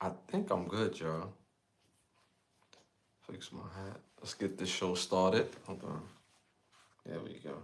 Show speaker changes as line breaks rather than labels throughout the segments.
I think I'm good, y'all. Fix my hat. Let's get this show started. Hold on. There we go.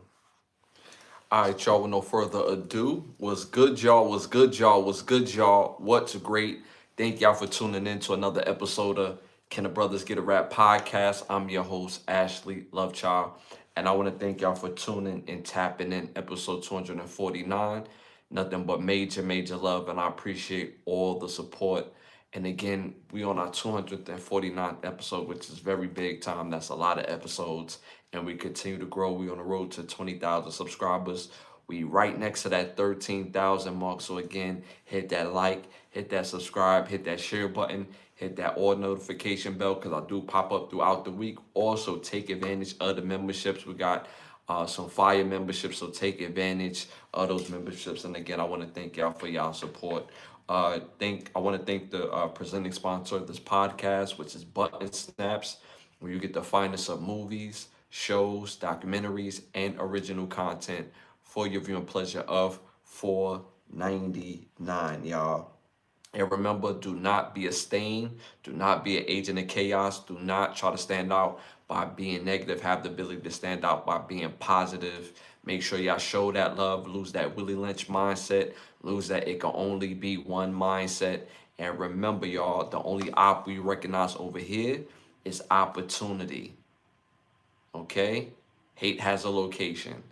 All right, y'all. With no further ado, what's good, y'all? What's good, y'all? What's good, y'all? What's great? Thank y'all for tuning in to another episode of Can the Brothers Get a Rap podcast. I'm your host, Ashley Lovechild, and I want to thank y'all for tuning and tapping in episode 249. Nothing but major, major love, and I appreciate all the support. And again, we on our 249th episode, which is very big time. That's a lot of episodes. And we continue to grow. We on the road to 20,000 subscribers. We right next to that 13,000 mark. So again, hit that like, hit that subscribe, hit that share button, hit that all notification bell because I do pop up throughout the week. Also, take advantage of the memberships. We got some fire memberships, so take advantage of those memberships. And again, I want to thank y'all for y'all support. I want to thank the presenting sponsor of this podcast, which is Button Snaps, where you get the finest of movies, shows, documentaries, and original content for your viewing pleasure of $4.99, y'all. And remember, do not be a stain. Do not be an agent of chaos. Do not try to stand out by being negative. Have the ability to stand out by being positive. Make sure y'all show that love. Lose that Willie Lynch mindset. Lose that it can only be one mindset. And remember, y'all, the only op we recognize over here is opportunity. Okay? Hate has a location.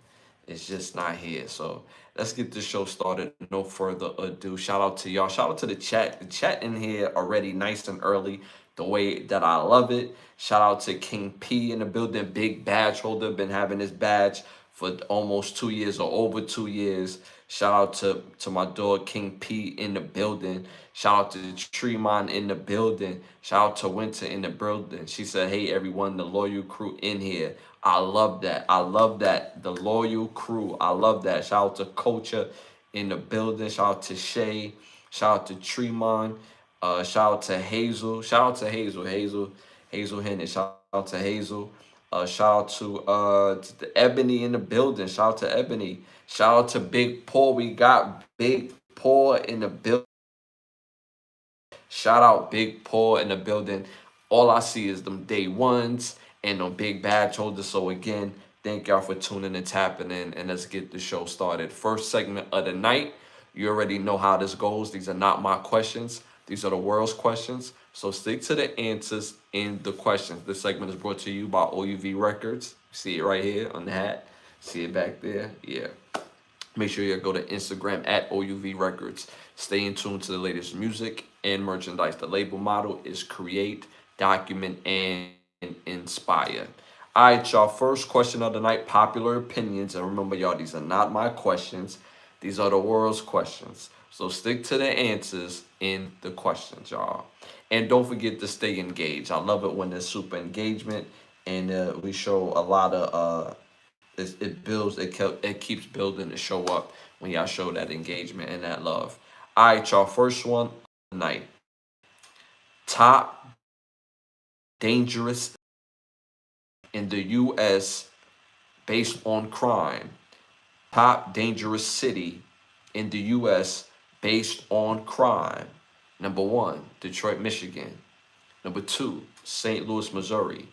It's just not here. So let's get this show started. No further ado. Shout out to y'all. Shout out to the chat. The chat in here already nice and early. The way that I love it. Shout out to King P in the building. Big badge holder. Been having this badge for almost 2 years or over 2 years. Shout out to my dog King P in the building. Shout out to Tremont in the building. Shout out to Winter in the building. She said, hey everyone, the loyal crew in here. I love that. I love that. The loyal crew. I love that. Shout out to Culture in the building. Shout out to Shay. Shout out to Tremont. Shout out to Hazel. Shout out to Hazel. Hazel Henry. Shout out to Hazel. Shout out to the Ebony in the building. Shout out to Ebony. Shout out to Big Paul. We got Big Paul in the building. Shout out Big Paul in the building. All I see is them day ones and them big badge holders. So again, thank y'all for tuning and tapping in, and let's get the show started. First segment of the night. You already know how this goes. These are not my questions. These are the world's questions. So stick to the answers in the questions. This segment is brought to you by OUV Records. See it right here on the hat. See it back there? Yeah. Make sure you go to Instagram at OUV Records. Stay in tune to the latest music and merchandise. The label motto is create, document, and inspire. All right, y'all. First question of the night, popular opinions. And remember, y'all, these are not my questions. These are the world's questions. So stick to the answers in the questions, y'all. And don't forget to stay engaged. I love it when there's super engagement and we show a lot of it builds it keeps building to show up when y'all show that engagement and that love. All right, y'all. First one tonight. Top dangerous in the U.S. based on crime. Top dangerous city in the U.S. based on crime. Number one, Detroit, Michigan. Number two, St. Louis, Missouri.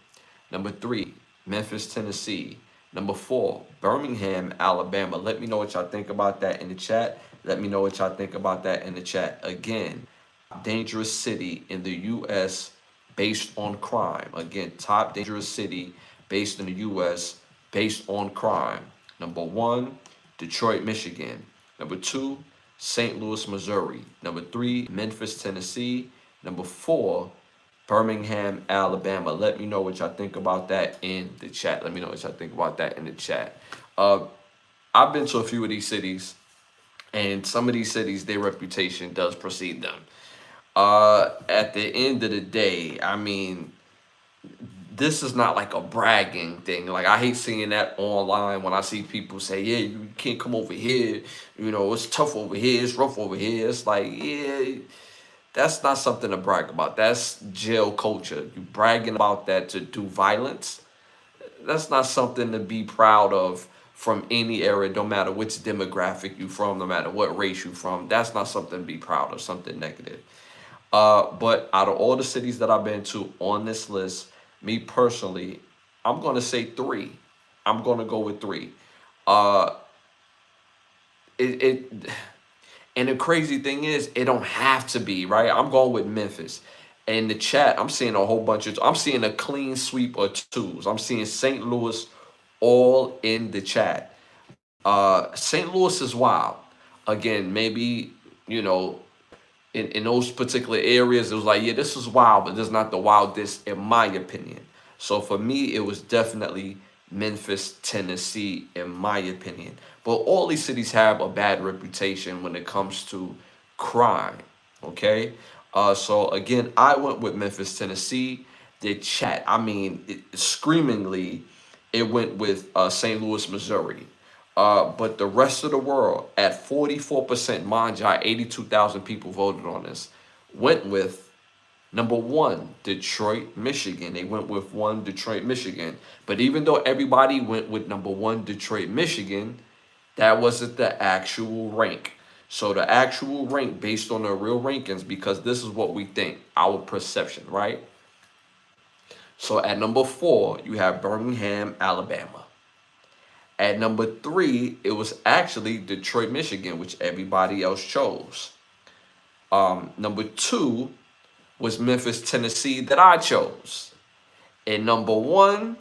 Number three, Memphis, Tennessee. Number four, Birmingham, Alabama. Let me know what y'all think about that in the chat. Let me know what y'all think about that in the chat. Again, dangerous city in the U.S. based on crime. Again, top dangerous city based in the U.S. based on crime. Number one, Detroit, Michigan. Number two, St. Louis, Missouri. Number three, Memphis, Tennessee. Number four, Birmingham, Alabama. Let me know what y'all think about that in the chat. Let me know what y'all think about that in the chat. I've been to a few of these cities, and some of these cities, their reputation does precede them. At the end of the day, I mean, this is not like a bragging thing. Like, I hate seeing that online when I see people say, yeah, you can't come over here. You know, it's tough over here. It's rough over here. It's like, yeah, that's not something to brag about. That's jail culture. You bragging about that to do violence. That's not something to be proud of from any area, no matter which demographic you from, no matter what race you from. That's not something to be proud of, something negative. But out of all the cities that I've been to on this list, me personally, I'm gonna say three. I'm gonna go with three. Uh, it and the crazy thing is, it don't have to be, right. I'm going with Memphis. In the chat, I'm seeing a whole bunch of. I'm seeing a clean sweep of twos. I'm seeing St. Louis all in the chat. St. Louis is wild. Again, maybe you know in those particular areas, it was like, yeah, this is wild, but this is not the wildest in my opinion. So for me, it was definitely Memphis, Tennessee, in my opinion. But all these cities have a bad reputation when it comes to crime. Okay. So again, I went with Memphis, Tennessee. The chat, I mean, screamingly, it went with St. Louis, Missouri. But the rest of the world, at 44%, mind you, 82,000 people voted on this, went with number one, Detroit, Michigan. They went with one, Detroit, Michigan. But even though everybody went with number one, Detroit, Michigan, that wasn't the actual rank. So the actual rank based on the real rankings, because this is what we think, our perception, right? So at number four, you have Birmingham, Alabama. At number three, it was actually Detroit, Michigan, which everybody else chose. Number two was Memphis, Tennessee, that I chose. And number one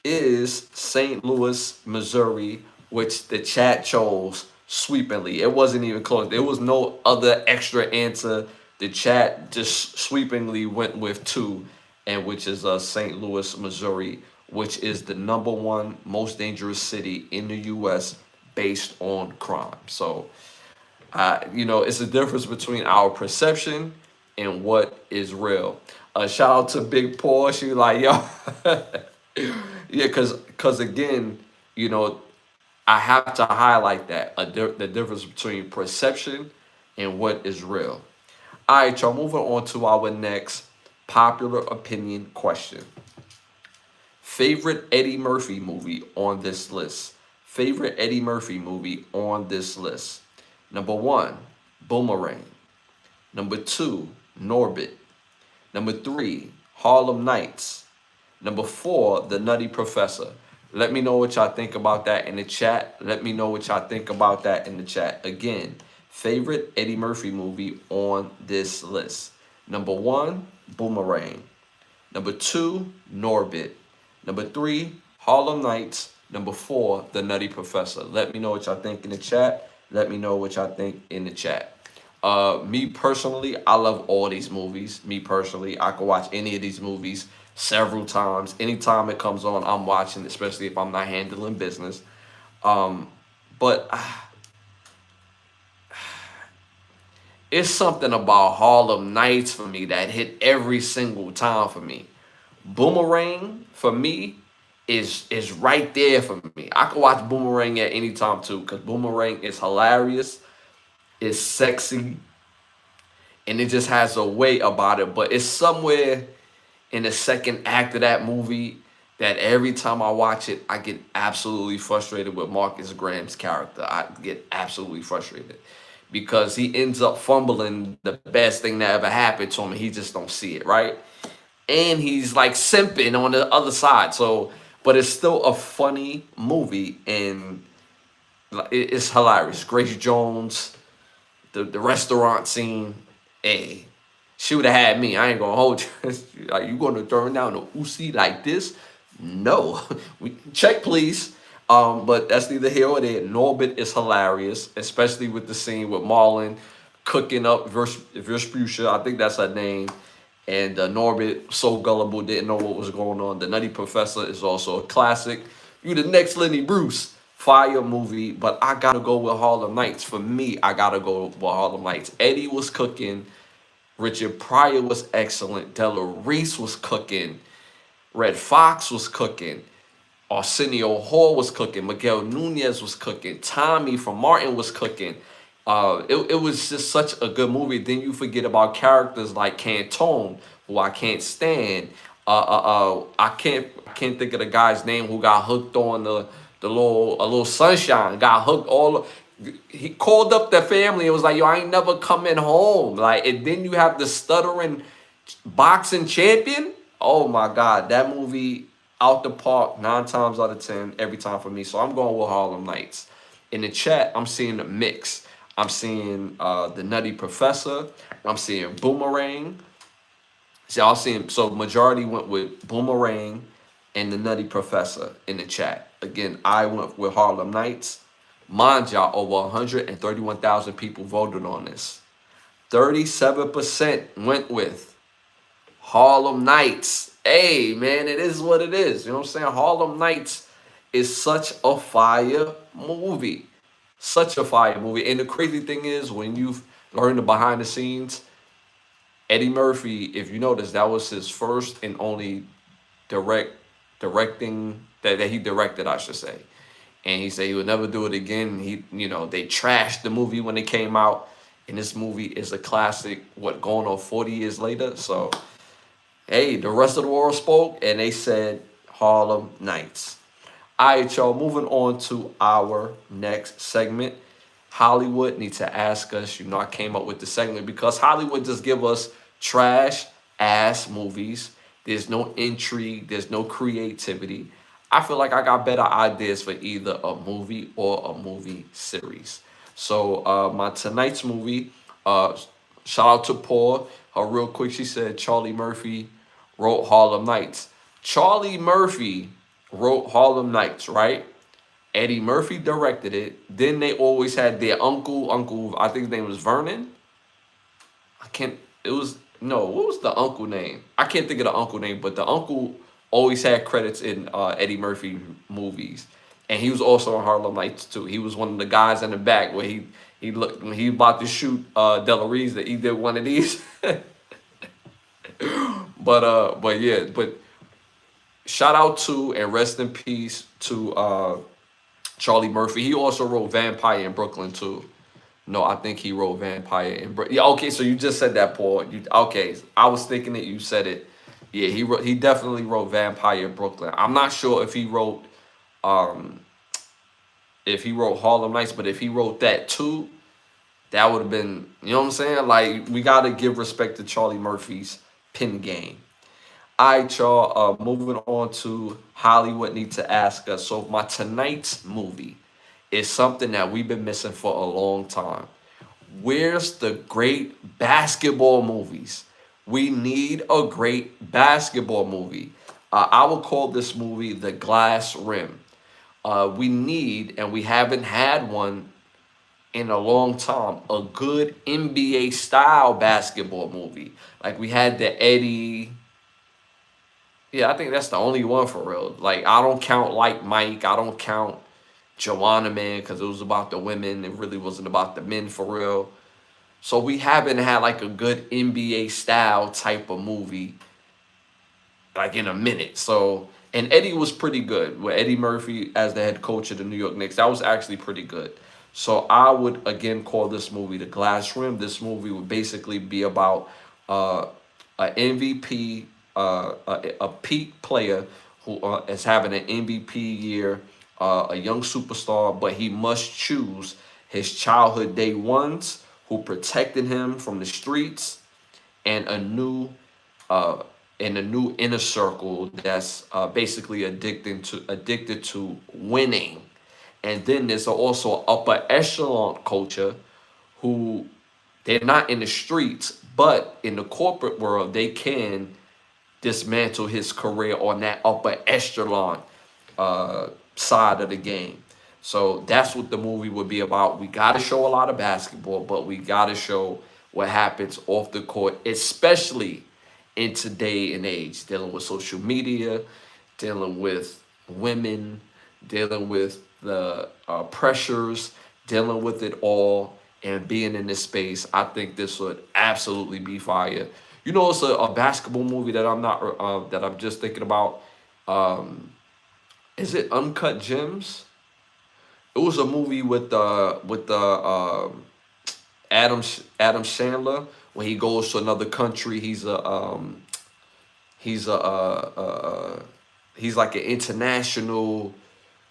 is St. Louis, Missouri, which the chat chose sweepingly. It wasn't even close. There was no other extra answer. The chat just sweepingly went with two, and which is St. Louis, Missouri, which is the number one most dangerous city in the U.S. based on crime. So, it's a difference between our perception and what is real. Shout out to Big Paul. She like, yo, yeah, cause again, I have to highlight that the difference between perception and what is real. All right, y'all. Moving on to our next popular opinion question. Favorite Eddie Murphy movie on this list. Favorite Eddie Murphy movie on this list. Number one, Boomerang. Number two, Norbit. Number three, Harlem Nights. Number four, The Nutty Professor. Let me know what y'all think about that in the chat. Let me know what y'all think about that in the chat. Again, favorite Eddie Murphy movie on this list. Number one, Boomerang. Number two, Norbit. Number three, Harlem Nights. Number four, The Nutty Professor. Let me know what y'all think in the chat. Let me know what y'all think in the chat. Me personally, I love all these movies. Me personally, I could watch any of these movies several times. Anytime it comes on, I'm watching, especially if I'm not handling business. But it's something about Harlem Nights for me that hit every single time for me. Boomerang for me is right there for me. I could watch Boomerang at any time too, because Boomerang is hilarious, it's sexy, and it just has a way about it. But it's somewhere in the second act of that movie that every time I watch it, I get absolutely frustrated with Marcus Graham's character. I get absolutely frustrated because he ends up fumbling the best thing that ever happened to him, and he just don't see it, right? And he's like simping on the other side. So, but it's still a funny movie, and it's hilarious. Grace Jones, the restaurant scene, hey, she would have had me. I ain't gonna hold you. Like, you gonna turn down the Uzi like this? No. We check, please. But that's neither here or there. Norbit is hilarious, especially with the scene with Marlon cooking up Vespuccia. I think that's her name. And Norbit, so gullible, didn't know what was going on. The Nutty Professor is also a classic. You the next Lenny Bruce. Fire movie, but I gotta go with Harlem Nights. For me, I gotta go with Harlem Nights. Eddie was cooking. Richard Pryor was excellent. Della Reese was cooking. Red Fox was cooking. Arsenio Hall was cooking. Miguel Nunez was cooking. Tommy from Martin was cooking. It was just such a good movie. Then you forget about characters like Cantone, who I can't stand. I can't think of the guy's name who got hooked on the little Sunshine. Got hooked all. he called up the family and was like, yo, I ain't never coming home. Like, and then you have the stuttering boxing champion. Oh my God, that movie out the park 9 times out of 10 every time for me. So I'm going with Harlem Nights. In the chat, I'm seeing a mix. I'm seeing the Nutty Professor. I'm seeing Boomerang. See, I'll see him. So majority went with Boomerang and the Nutty Professor in the chat. Again, I went with Harlem Nights. Mind y'all, over 131,000 people voted on this. 37% went with Harlem Nights. Hey, man, it is what it is. You know what I'm saying? Harlem Nights is such a fire movie. Such a fire movie. And the crazy thing is, when you've learned the behind the scenes, Eddie Murphy, if you notice, that was his first and only directing that he directed, I should say. And he said he would never do it again. They trashed the movie when it came out, and this movie is a classic. What, going on 40 years later? So, hey, the rest of the world spoke, and they said Harlem Nights. All right, y'all. Moving on to our next segment. Hollywood need to ask us. I came up with the segment because Hollywood just give us trash ass movies. There's no intrigue. There's no creativity. I feel like I got better ideas for either a movie or a movie series. So my tonight's movie, shout out to Paul. Real quick, she said Charlie Murphy wrote Harlem Nights. Charlie Murphy wrote Harlem Nights, right? Eddie Murphy directed it. Then they always had their uncle, I think his name was Vernon. What was the uncle name? I can't think of the uncle name, but the uncle always had credits in Eddie Murphy movies. And he was also in Harlem Nights too. He was one of the guys in the back where he looked when he about to shoot Della Reese that he did one of these. but shout out to and rest in peace to Charlie Murphy. He also wrote Vampire in Brooklyn too. No, I think he wrote Vampire in Brooklyn. Yeah, okay, so you just said that, Paul. Okay, I was thinking it. You said it. Yeah, he definitely wrote Vampire in Brooklyn. I'm not sure if he wrote Harlem Nights, but if he wrote that too, that would have been, you know what I'm saying? Like, we gotta give respect to Charlie Murphy's pen game. All right, y'all. Moving on to Hollywood need to ask us. So my tonight's movie is something that we've been missing for a long time. Where's the great basketball movies? We need a great basketball movie. I will call this movie The Glass Rim. We need, and we haven't had one in a long time, a good NBA style basketball movie. Like we had the Eddie. Yeah, I think that's the only one for real. Like, I don't count Like Mike. I don't count Joanna Man because it was about the women. It really wasn't about the men for real. So we haven't had like a good NBA style type of movie like in a minute. So, and Eddie was pretty good with Eddie Murphy as the head coach of the New York Knicks. That was actually pretty good. So I would again call this movie The Glass Rim. This movie would basically be about an MVP, a peak player who is having an MVP year, a young superstar, but he must choose his childhood day ones who protected him from the streets and a new inner circle that's basically addicted to winning. And then there's also upper echelon culture who they're not in the streets, but in the corporate world, they can dismantle his career on that upper echelon side of the game. So that's what the movie would be about. We got to show a lot of basketball, but we got to show what happens off the court, especially in today and age, dealing with social media, dealing with women, dealing with the pressures, dealing with it all, and being in this space. I think this would absolutely be fire. You know, it's a basketball movie that I'm just thinking about. Is it Uncut Gems? It was a movie with Adam Sandler when he goes to another country. He's like an international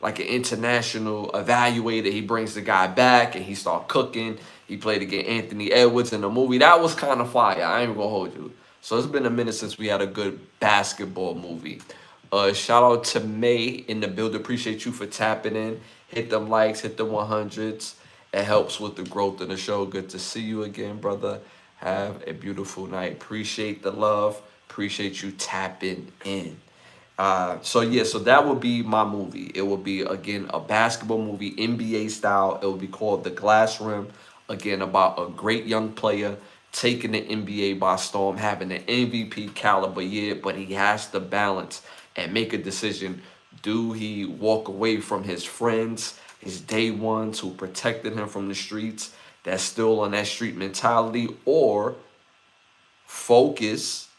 like an international evaluator. He brings the guy back and he start cooking. He played against Anthony Edwards in the movie. That was kind of fire. I ain't even gonna hold you. So it's been a minute since we had a good basketball movie. Shout out to May in the build. Appreciate you for tapping in. Hit them likes, hit the 100s. It helps with the growth of the show. Good to see you again, brother. Have a beautiful night. Appreciate the love. Appreciate you tapping in. So that would be my movie. It would be, again, a basketball movie, NBA style. It would be called The Glass Rim. Again, about a great young player taking the NBA by storm, having an MVP caliber year, but he has to balance and make a decision. Do he walk away from his friends, his day ones who protected him from the streets, that's still on that street mentality, or focus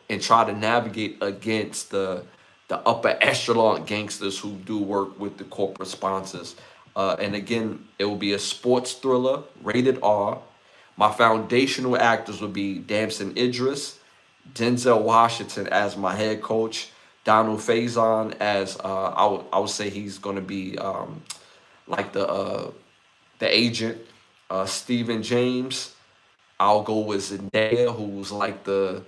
and try to navigate against the upper echelon gangsters who do work with the corporate sponsors. And again, it will be a sports thriller, rated R. My foundational actors would be Damson Idris, Denzel Washington as my head coach, Donald Faison as I would say he's going to be like the agent, Stephen James. I'll go with Zendaya, who's like the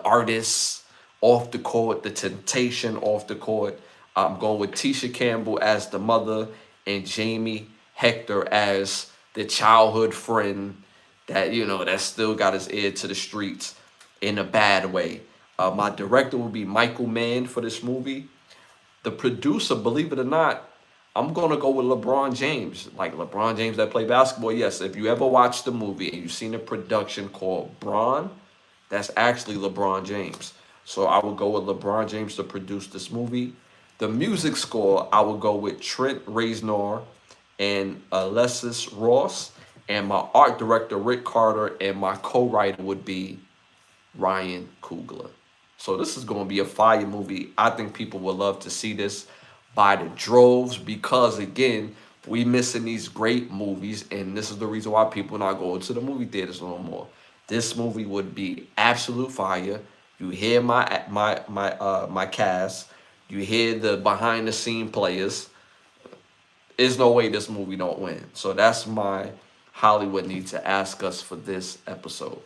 artist off the court, the temptation off the court. I'm going with Tisha Campbell as the mother and Jamie Hector as the childhood friend that still got his ear to the streets in a bad way. My director will be Michael Mann for this movie. The producer, believe it or not, I'm gonna go with LeBron James. Like LeBron James that play basketball. Yes, if you ever watched the movie and you've seen a production called Bron, that's actually LeBron James. So I will go with LeBron James to produce this movie. The music score, I will go with Trent Reznor and Alexis Ross. And my art director, Rick Carter, and my co-writer would be Ryan Coogler. So this is going to be a fire movie. I think people will love to see this by the droves because, again, we missing these great movies, and this is the reason why people not going to the movie theaters no more. This movie would be absolute fire. You hear my cast. You hear the behind the scene players. There's no way this movie don't win. So that's my Hollywood need to ask us for this episode.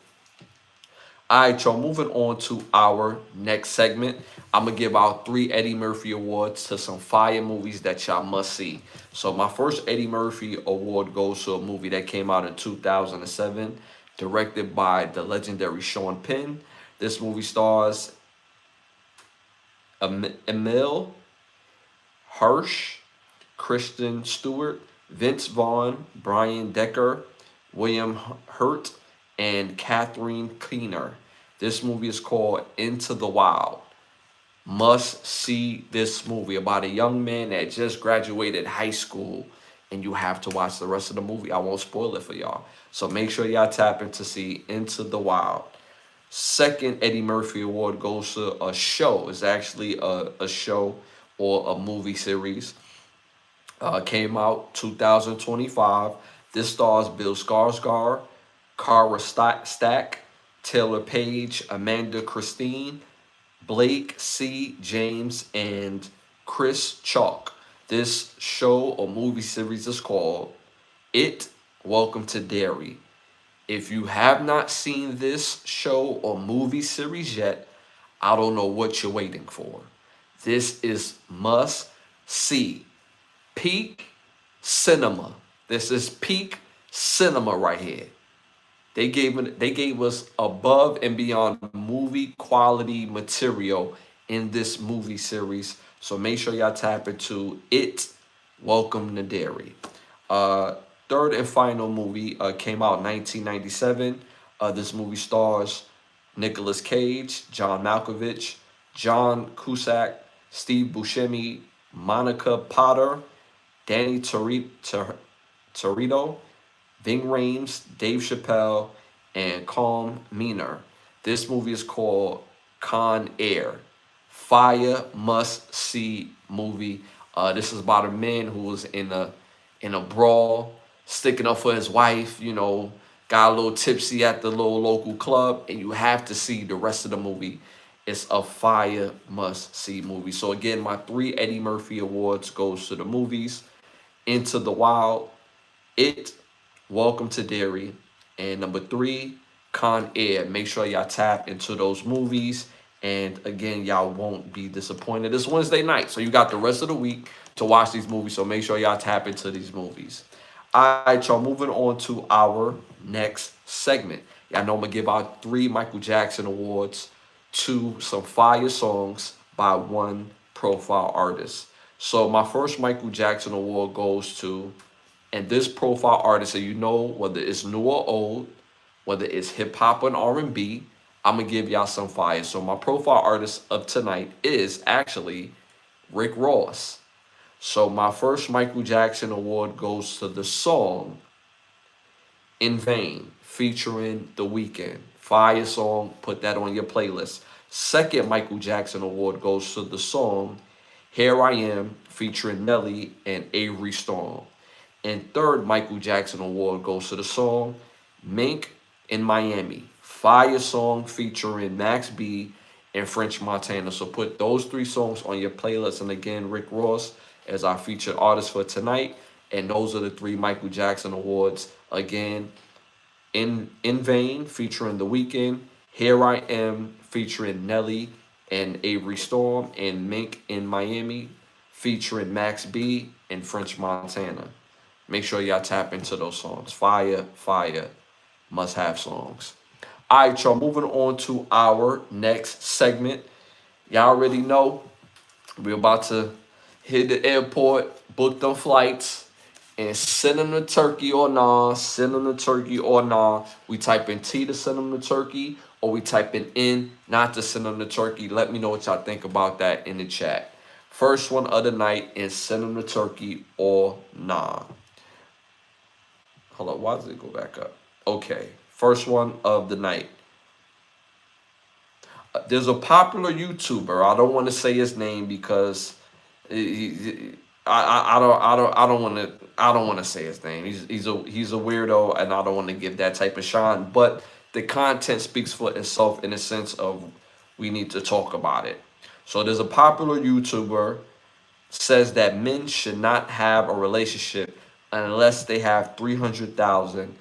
All right, y'all, moving on to our next segment. I'm going to give out 3 Eddie Murphy Awards to some fire movies that y'all must see. So my first Eddie Murphy Award goes to a movie that came out in 2007, directed by the legendary Sean Penn. This movie stars Emil Hirsch, Kristen Stewart, Vince Vaughn, Brian Decker, William Hurt, and Catherine Keener. This movie is called Into the Wild. Must see this movie about a young man that just graduated high school, and you have to watch the rest of the movie. I won't spoil it for y'all. So make sure y'all tap in to see Into the Wild. Second Eddie Murphy Award goes to a show. It's actually a show or a movie series. Came out 2025. This stars Bill Skarsgård, Cara Stack, Taylor Page, Amanda Christine, Blake C. James, and Chris Chalk. This show or movie series is called It, Welcome to Derry. If you have not seen this show or movie series yet, I don't know what you're waiting for. This is must see. Peak cinema. This is peak cinema right here. They gave us above and beyond movie quality material in this movie series. So make sure y'all tap into It, Welcome to Derry. Third and final movie came out in 1997. This movie stars Nicolas Cage, John Malkovich, John Cusack, Steve Buscemi, Monica Potter, Danny Torito, Ving Rhames, Dave Chappelle, and Calm Meaner. This movie is called Con Air. Fire must see movie. This is about a man who was in a brawl, sticking up for his wife, got a little tipsy at the little local club, and you have to see the rest of the movie. It's a fire must-see movie. So again, my 3 Eddie Murphy awards goes to the movies: Into the Wild, It, Welcome to Derry, and number 3, Con Air. Make sure y'all tap into those movies. And again, y'all won't be disappointed. It's Wednesday night, so you got the rest of the week to watch these movies. So make sure y'all tap into these movies. All right, y'all, moving on to our next segment. Y'all know I'm going to give out 3 Michael Jackson awards to some fire songs by one profile artist. So my first Michael Jackson award goes to, and this profile artist, so you know whether it's new or old, whether it's hip hop and R&B, I'm gonna give y'all some fire. So my profile artist of tonight is actually Rick Ross. So my first Michael Jackson award goes to the song In Vain featuring The Weeknd. Fire song, put that on your playlist. Second Michael Jackson award goes to the song Here I Am featuring Nelly and Avery Storm. And third Michael Jackson award goes to the song Mink in Miami. Fire song featuring Max B and French Montana. So put those 3 songs on your playlist. And again, Rick Ross as our featured artist for tonight. And those are the 3 Michael Jackson awards. Again, In Vain featuring The Weeknd, Here I Am featuring Nelly and Avery Storm, and Mink in Miami featuring Max B and French Montana. Make sure y'all tap into those songs. Fire, fire, must have songs. All right, y'all, moving on to our next segment. Y'all already know we're about to hit the airport, book them flights, and send them to Turkey or nah. Send them to Turkey or nah. We type in T to send them to Turkey, or we type in N not to send them to Turkey. Let me know what y'all think about that in the chat. First one of the night is send them to Turkey or nah. Hold on, why does it go back up? Okay, first one of the night. There's a popular YouTuber. I don't want to say his name because I don't want to say his name. He's a weirdo, and I don't want to give that type of shine. But the content speaks for itself in the sense of we need to talk about it. So there's a popular YouTuber says that men should not have a relationship unless they have 300,000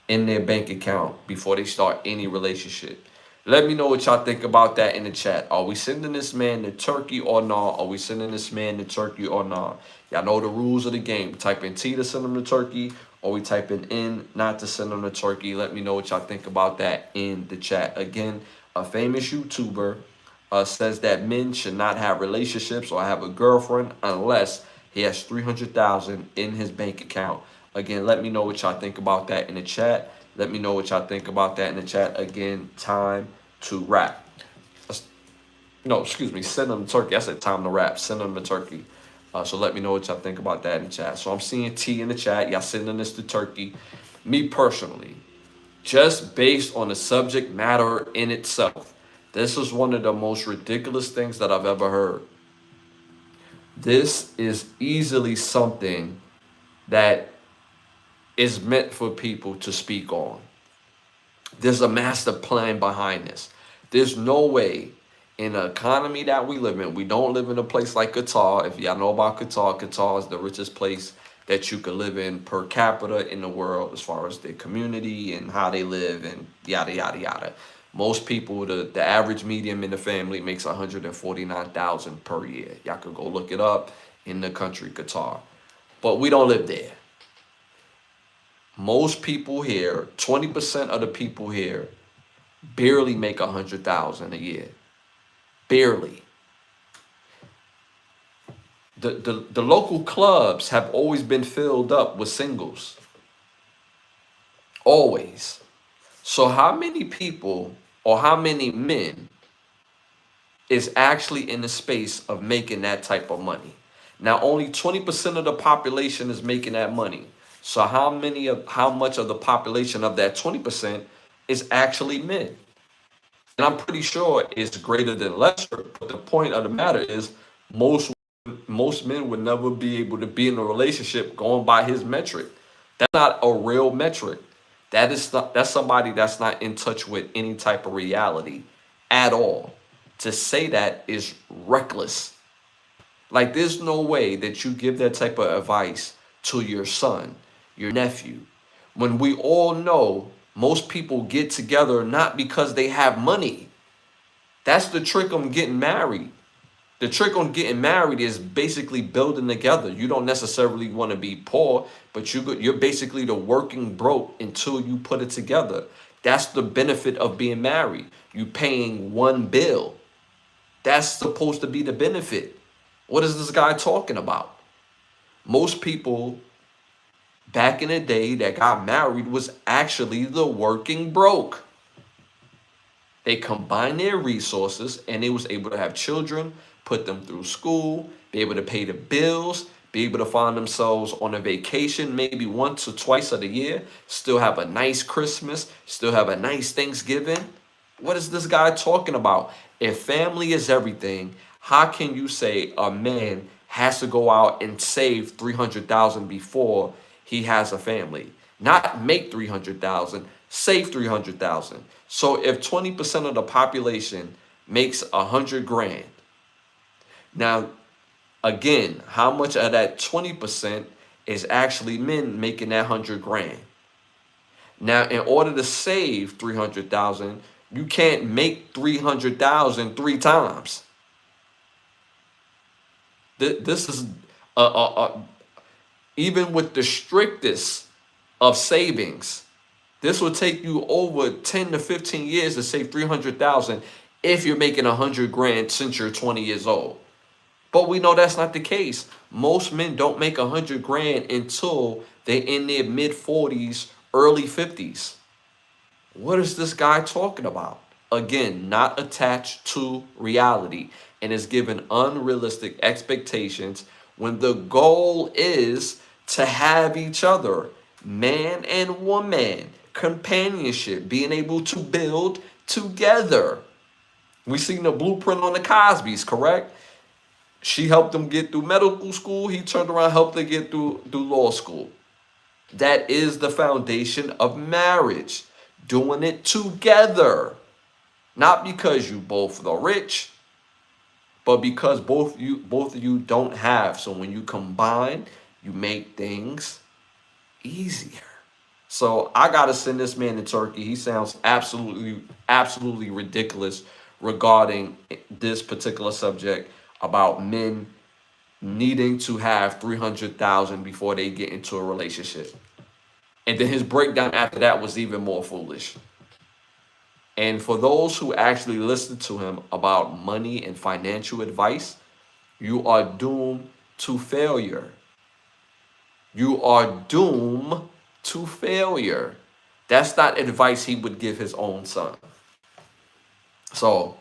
in their bank account before they start any relationship. Let me know what y'all think about that in the chat. Are we sending this man to Turkey or not? Are we sending this man to Turkey or not? Y'all know the rules of the game. Type in T to send him to Turkey, or we type in N not to send him to Turkey. Let me know what y'all think about that in the chat. Again, a famous YouTuber says that men should not have relationships or have a girlfriend unless he has 300,000 in his bank account. Again, let me know what y'all think about that in the chat. Let me know what y'all think about that in the chat. Again, time to rap. No, excuse me, send them to Turkey. I said time to rap. Send them to Turkey. So let me know what y'all think about that in the chat. So I'm seeing T in the chat. Y'all sending this to Turkey. Me personally, just based on the subject matter in itself, this is one of the most ridiculous things that I've ever heard. This is easily something that is meant for people to speak on. There's a master plan behind this. There's no way in the economy that we live in, we don't live in a place like Qatar. If y'all know about Qatar, Qatar is the richest place that you could live in per capita in the world as far as their community and how they live and yada, yada, yada. Most people, the average median in the family makes 149,000 per year. Y'all could go look it up in the country, Qatar. But we don't live there. Most people here, 20% of the people here, barely make 100,000 a year. Barely. The local clubs have always been filled up with singles. Always. So how many people or how many men is actually in the space of making that type of money? Now, only 20% of the population is making that money. So how much of the population of that 20% is actually men? And I'm pretty sure it's greater than lesser. But the point of the matter is most men would never be able to be in a relationship going by his metric. That's not a real metric. That's somebody that's not in touch with any type of reality at all. To say that is reckless. Like, there's no way that you give that type of advice to your son, your nephew, when we all know most people get together not because they have money. That's the trick on getting married. The trick on getting married is basically building together. You don't necessarily want to be poor, but you're basically the working broke until you put it together. That's the benefit of being married. You paying one bill. That's supposed to be the benefit. What is this guy talking about? Most people back in the day that got married was actually the working broke. They combined their resources and they was able to have children, put them through school, be able to pay the bills, be able to find themselves on a vacation maybe once or twice of the year, still have a nice Christmas, still have a nice Thanksgiving. What is this guy talking about? If family is everything, how can you say a man has to go out and save 300,000 before he has a family? Not make 300,000, save 300,000. So if 20% of the population makes 100 grand, now again, how much of that 20% is actually men making that 100 grand? Now, in order to save 300,000, you can't make 300,000 three times. This is even with the strictest of savings, this will take you over 10 to 15 years to save 300,000 if you're making 100 grand since you're 20 years old. But we know that's not the case. Most men don't make 100 grand until they're in their mid 40s, early 50s. What is this guy talking about? Again, not attached to reality and is given unrealistic expectations when the goal is to have each other, man and woman, companionship, being able to build together. We seen the blueprint on the Cosbys, correct? She helped him get through medical school. He turned around, helped her get through law school. That is the foundation of marriage. Doing it together. Not because you both are rich, but because both of you don't have. So when you combine, you make things easier. So I gotta send this man to Turkey. He sounds absolutely ridiculous regarding this particular subject about men needing to have 300,000 before they get into a relationship. And then his breakdown after that was even more foolish. And for those who actually listen to him about money and financial advice, you are doomed to failure. You are doomed to failure. That's not advice he would give his own son. So,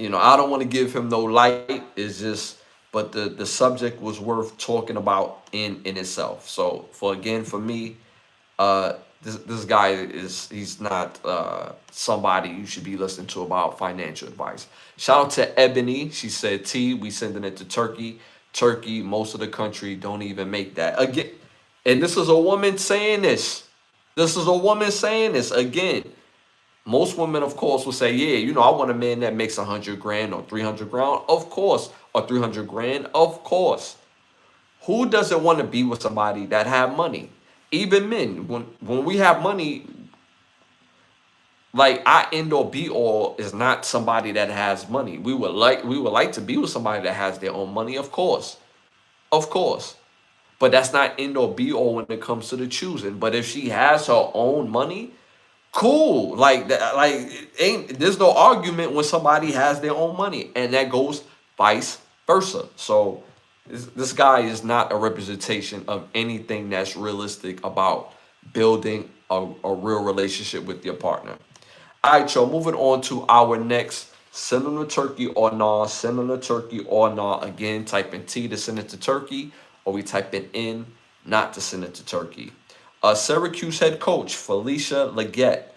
I don't want to give him no light. It's just, but the subject was worth talking about in itself. So for me, this guy he's not somebody you should be listening to about financial advice. Shout out to Ebony. She said, T, we sending it to Turkey. Turkey, most of the country don't even make that. Again, and this is a woman saying this. This is a woman saying this. Again, most women, of course, will say, yeah, I want a man that makes 100 grand or 300 grand. Of course. Or 300 grand. Of course. Who doesn't want to be with somebody that have money? Even men, when we have money, like our end or be all is not somebody that has money. We would like to be with somebody that has their own money, of course. Of course. But that's not end or be all when it comes to the choosing. But if she has her own money, cool. Like there's no argument when somebody has their own money, and that goes vice versa. So this guy is not a representation of anything that's realistic about building a real relationship with your partner. All right, y'all, moving on to our next send them to Turkey or nah. Send them to Turkey or nah. Again, type in T to send it to Turkey, or we type in N not to send it to Turkey. Syracuse head coach Felicia Leggett.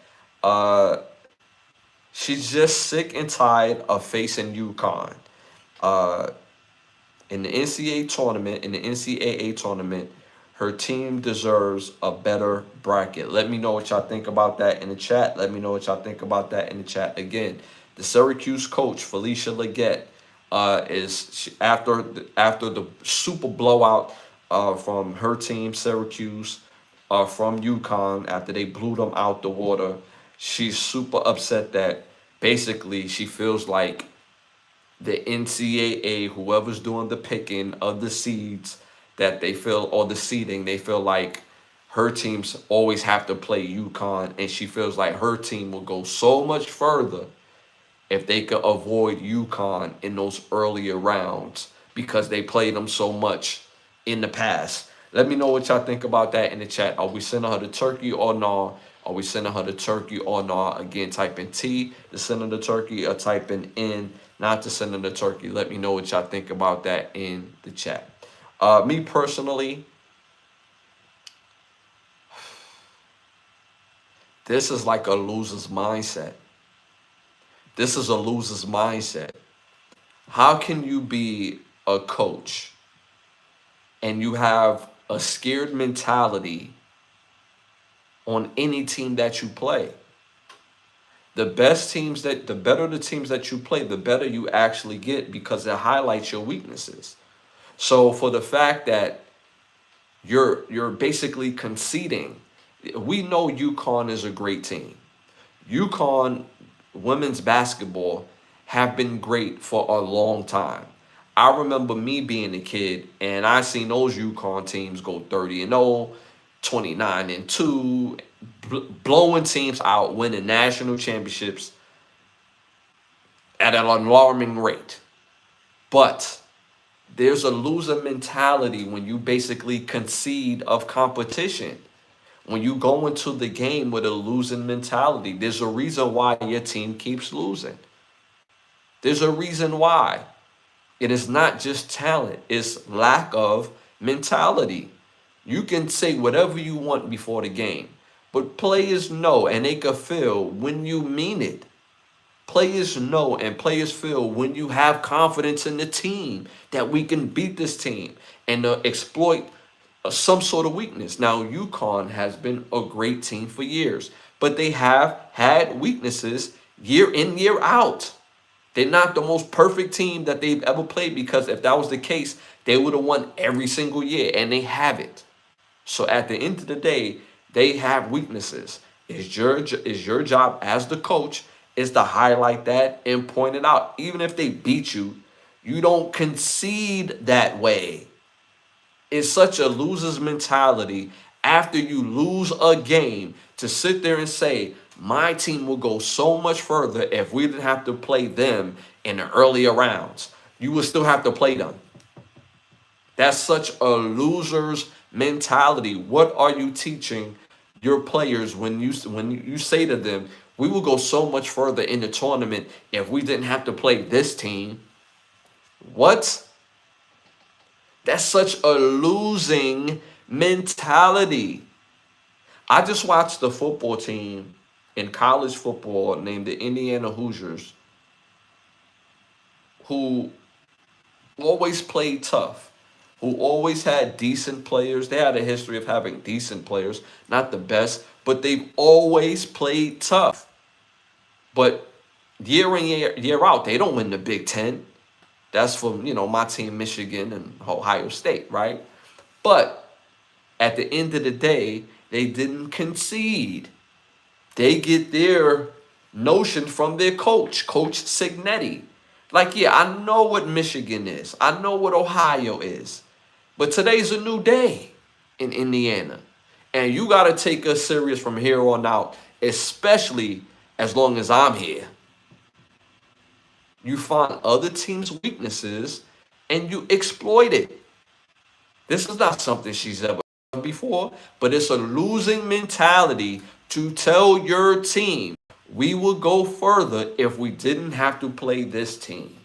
She's just sick and tired of facing UConn. In the NCAA tournament, her team deserves a better bracket. Let me know what y'all think about that in the chat. Let me know what y'all think about that in the chat. Again, The Syracuse coach, Felicia Leggett, after the super blowout from her team, Syracuse, from UConn, after they blew them out the water. She's super upset that basically she feels like the NCAA, whoever's doing the picking of the seeds, that they feel, or the seeding, they feel like her teams always have to play UConn, and she feels like her team will go so much further if they could avoid UConn in those earlier rounds because they played them so much in the past. Let me know what y'all think about that in the chat. Are we sending her to Turkey or no? Are we sending her to Turkey or no? Again, type in T to send her to Turkey, or type in N not to send her to Turkey. Let me know what y'all think about that in the chat. Me personally, this is like a loser's mindset. This is a loser's mindset. How can you be a coach and you have a scared mentality on any team that you play? The better the teams that you play, the better you actually get, because it highlights your weaknesses. So for the fact that you're basically conceding, we know UConn is a great team. UConn women's basketball have been great for a long time. I remember me being a kid and I seen those UConn teams go 30-0, 29-2, blowing teams out, winning national championships at an alarming rate. But there's a loser mentality when you basically concede of competition. When you go into the game with a losing mentality, there's a reason why your team keeps losing. There's a reason why. It is not just talent, it's lack of mentality. You can say whatever you want before the game, but players know and they can feel when you mean it. Players know and players feel when you have confidence in the team that we can beat this team and exploit some sort of weakness. Now, UConn has been a great team for years, but they have had weaknesses year in, year out. They're not the most perfect team that they've ever played, because if that was the case, they would have won every single year, and they haven't. So at the end of the day, they have weaknesses. Is your job as the coach is to highlight that and point it out. Even if they beat you, you don't concede that way. It's such a loser's mentality after you lose a game to sit there and say, my team will go so much further if we didn't have to play them in the earlier rounds. You will still have to play them. That's such a loser's mentality. What are you teaching your players when you say to them, we will go so much further in the tournament if we didn't have to play this team? What? That's such a losing mentality. I just watched the football team in college football named the Indiana Hoosiers, who always played tough, who always had decent players. They had a history of having decent players, not the best, but they've always played tough. But year in, year out, they don't win the Big Ten. That's for, my team, Michigan and Ohio State, right? But at the end of the day, they didn't concede. They get their notion from their coach, Coach Signetti. Like, yeah, I know what Michigan is. I know what Ohio is. But today's a new day in Indiana. And you got to take us serious from here on out, especially as long as I'm here. You find other teams' weaknesses and you exploit it. This is not something she's ever done before, but it's a losing mentality to tell your team, we will go further if we didn't have to play this team.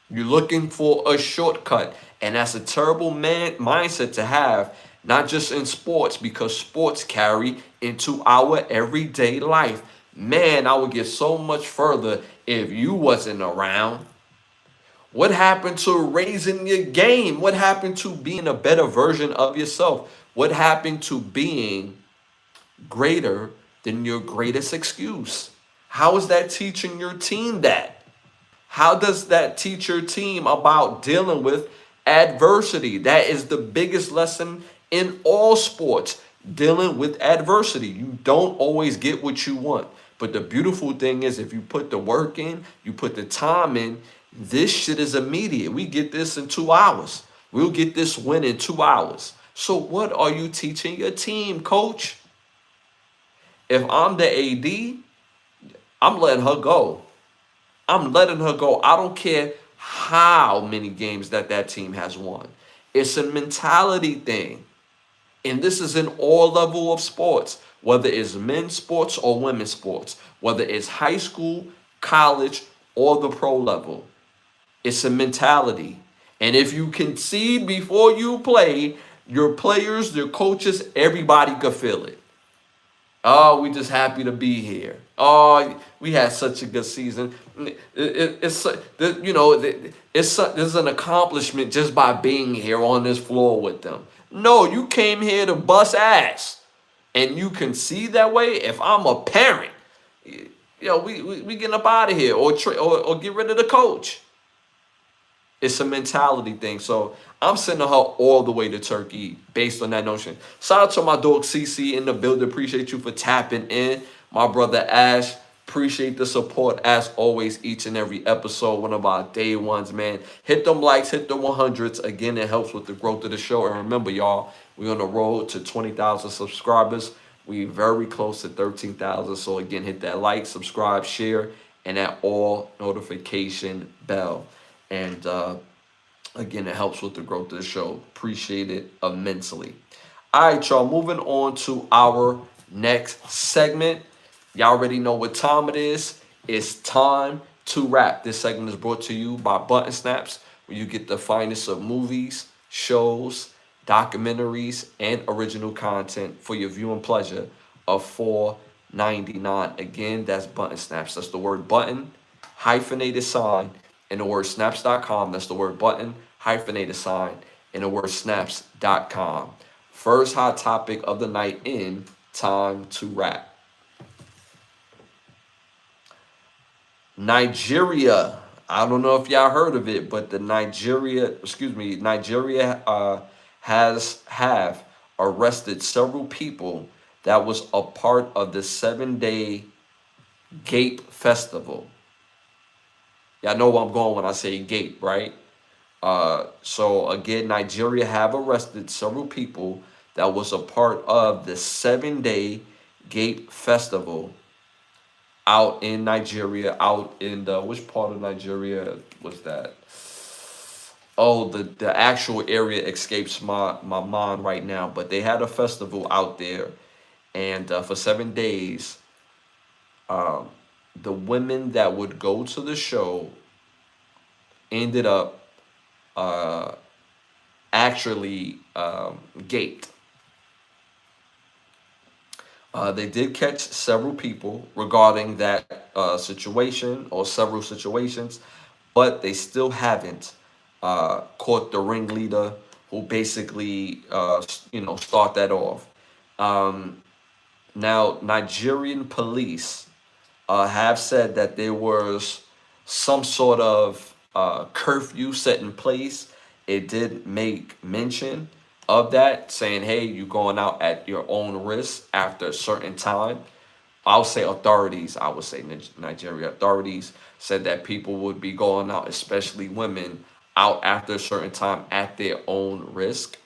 You're looking for a shortcut, and that's a terrible mindset to have, not just in sports, because sports carry into our everyday life. Man, I would get so much further if you wasn't around. What happened to raising your game? What happened to being a better version of yourself? What happened to being greater than your greatest excuse? How is that teaching your team that? How does that teach your team about dealing with adversity? That is the biggest lesson in all sports, dealing with adversity. You don't always get what you want. But the beautiful thing is, if you put the work in, you put the time in, this shit is immediate. We get this in 2 hours. We'll get this win in 2 hours. So what are you teaching your team, coach? If I'm the AD, I'm letting her go. I'm letting her go. I don't care how many games that team has won. It's a mentality thing. And this is in all level of sports, whether it's men's sports or women's sports, whether it's high school, college, or the pro level. It's a mentality. And if you concede before you play, your players, your coaches, everybody could feel it. Oh, we just happy to be here. Oh, we had such a good season. It's you know, it's an accomplishment just by being here on this floor with them. No, you came here to bust ass, and you can see that way. If I'm a parent, we getting up out of here, or get rid of the coach. It's a mentality thing. So I'm sending her all the way to Turkey based on that notion. Shout out to my dog CC in the building. Appreciate you for tapping in. My brother Ash, appreciate the support as always, each and every episode. One of our day ones, man. Hit them likes, hit the 100s. Again, it helps with the growth of the show. And remember, y'all, we're on the road to 20,000 subscribers. We very close to 13,000. So again, hit that like, subscribe, share, and that all notification bell. And again, it helps with the growth of the show. Appreciate it immensely. All right, y'all, moving on to our next segment. Y'all already know what time it is. It's time to rap. This segment is brought to you by Button Snaps, where you get the finest of movies, shows, documentaries, and original content for your viewing pleasure of $4.99. Again, that's Button Snaps. That's the word button, hyphenated sign, and the word snaps.com. That's the word button, hyphenated sign, and the word snaps.com. First hot topic of the night in Time to Rap. Nigeria. I don't know if y'all heard of it, but Nigeria have arrested several people that was a part of the 7-day Gape Festival. Y'all know where I'm going when I say Gape, right? So again, Nigeria have arrested several people that was a part of the 7-day Gape Festival out in Nigeria, out in the, which part of Nigeria was that? Oh, the actual area escapes my mind right now, but they had a festival out there, and for 7 days, the women that would go to the show ended up actually gaped. They did catch several people regarding that situation or several situations, but they still haven't caught the ringleader who basically, start that off. Now, Nigerian police have said that there was some sort of curfew set in place. It did make mention of that, saying, hey, you're going out at your own risk after a certain time. I'll say authorities, I would say Nigeria authorities said that people would be going out, especially women, out after a certain time at their own risk.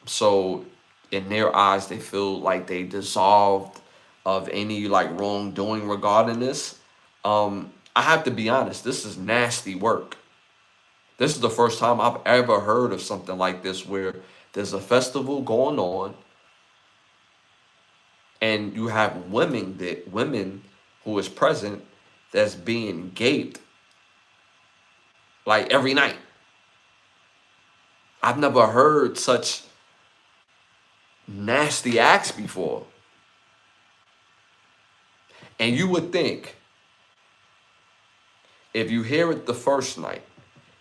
So in their eyes, they feel like they dissolved of any like wrongdoing regarding this. I have to be honest, this is nasty work. This is the first time I've ever heard of something like this where there's a festival going on and you have women who is present that's being gaped like every night. I've never heard such nasty acts before. And you would think, if you hear it the first night,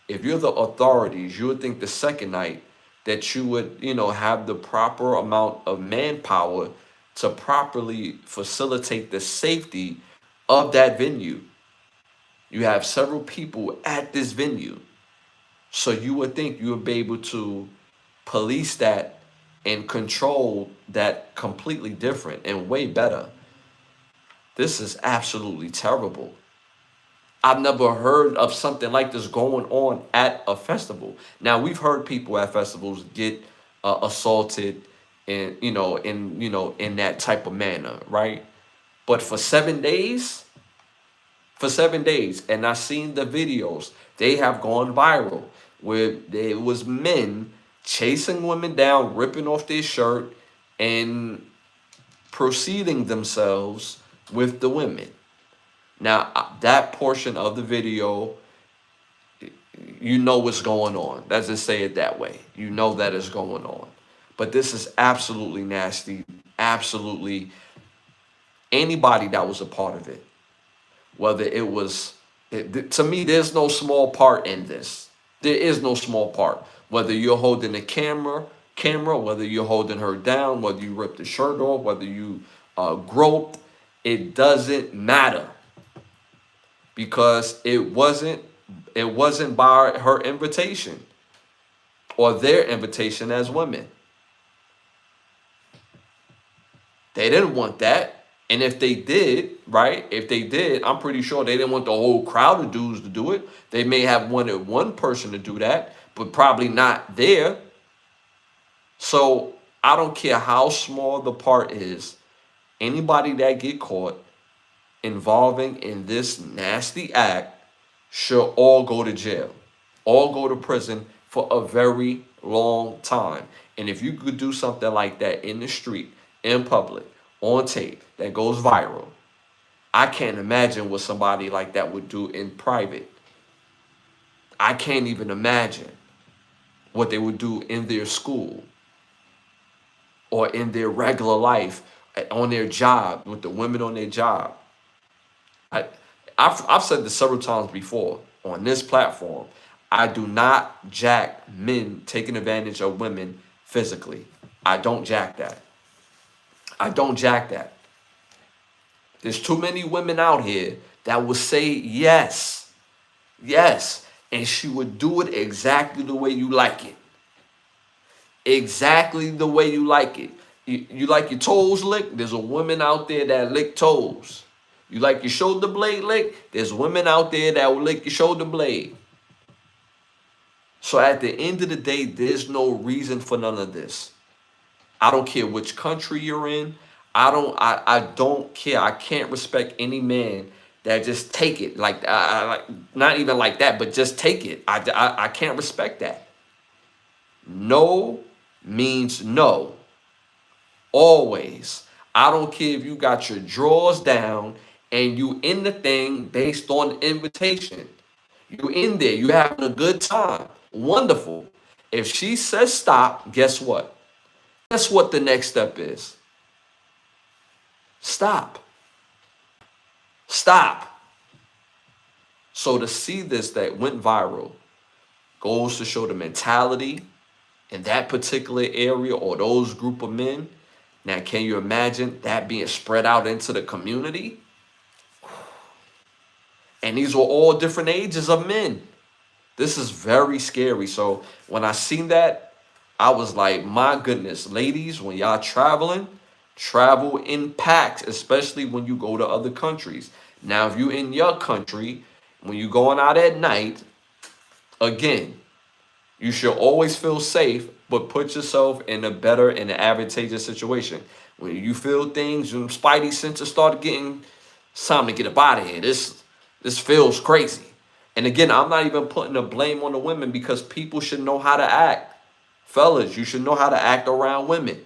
if you're the authorities, you would think the second night that you would, have the proper amount of manpower to properly facilitate the safety of that venue. You have several people at this venue. So you would think you would be able to police that and control that completely different and way better. This is absolutely terrible. I've never heard of something like this going on at a festival. Now, we've heard people at festivals get assaulted in, in that type of manner, right? But for 7 days, and I've seen the videos, they have gone viral where there was men chasing women down, ripping off their shirt, and proceeding themselves with the women. Now, that portion of the video, you know what's going on. Let's just say it that way. You know that is going on. But this is absolutely nasty. Absolutely, anybody that was a part of it, whether it was, to me, there's no small part in this. There is no small part. Whether you're holding the camera, whether you're holding her down, whether you rip the shirt off, whether you groped, it doesn't matter. Because it wasn't by her invitation or their invitation as women. They didn't want that. And if they did, right, I'm pretty sure they didn't want the whole crowd of dudes to do it. They may have wanted one person to do that, but probably not there. So I don't care how small the part is. Anybody that get caught involving in this nasty act should all go to jail, all go to prison for a very long time. And if you could do something like that in the street, in public, on tape, that goes viral, I can't imagine what somebody like that would do in private. I can't even imagine what they would do in their school or in their regular life, on their job, with the women on their job. I've said this several times before on this platform. I do not jack men taking advantage of women physically. I don't jack that. I don't jack that. There's too many women out here that will say yes, and she would do it exactly the way you like it. Exactly the way you like it. You like your toes licked? There's a woman out there that lick toes. You like your shoulder blade licked? There's women out there that will lick your shoulder blade. So at the end of the day, there's no reason for none of this. I don't care which country you're in. I don't care. I can't respect any man that just take it like not even like that, but just take it. I can't respect that. No means no. Always. I don't care if you got your drawers down and you in the thing based on invitation. You in there, you having a good time. Wonderful. If she says stop, guess what? Guess what the next step is? Stop. Stop. So to see this that went viral goes to show the mentality in that particular area or those group of men. Now, can you imagine that being spread out into the community? And these were all different ages of men. This is very scary. So when I seen that, I was like, my goodness, ladies, when y'all traveling, travel in packs, especially when you go to other countries. Now, if you in your country, when you going out at night, again, you should always feel safe, but put yourself in a better and an advantageous situation. When you feel things, your spidey senses start getting, it's time to get up out of here. This feels crazy. And again, I'm not even putting the blame on the women because people should know how to act. Fellas, you should know how to act around women.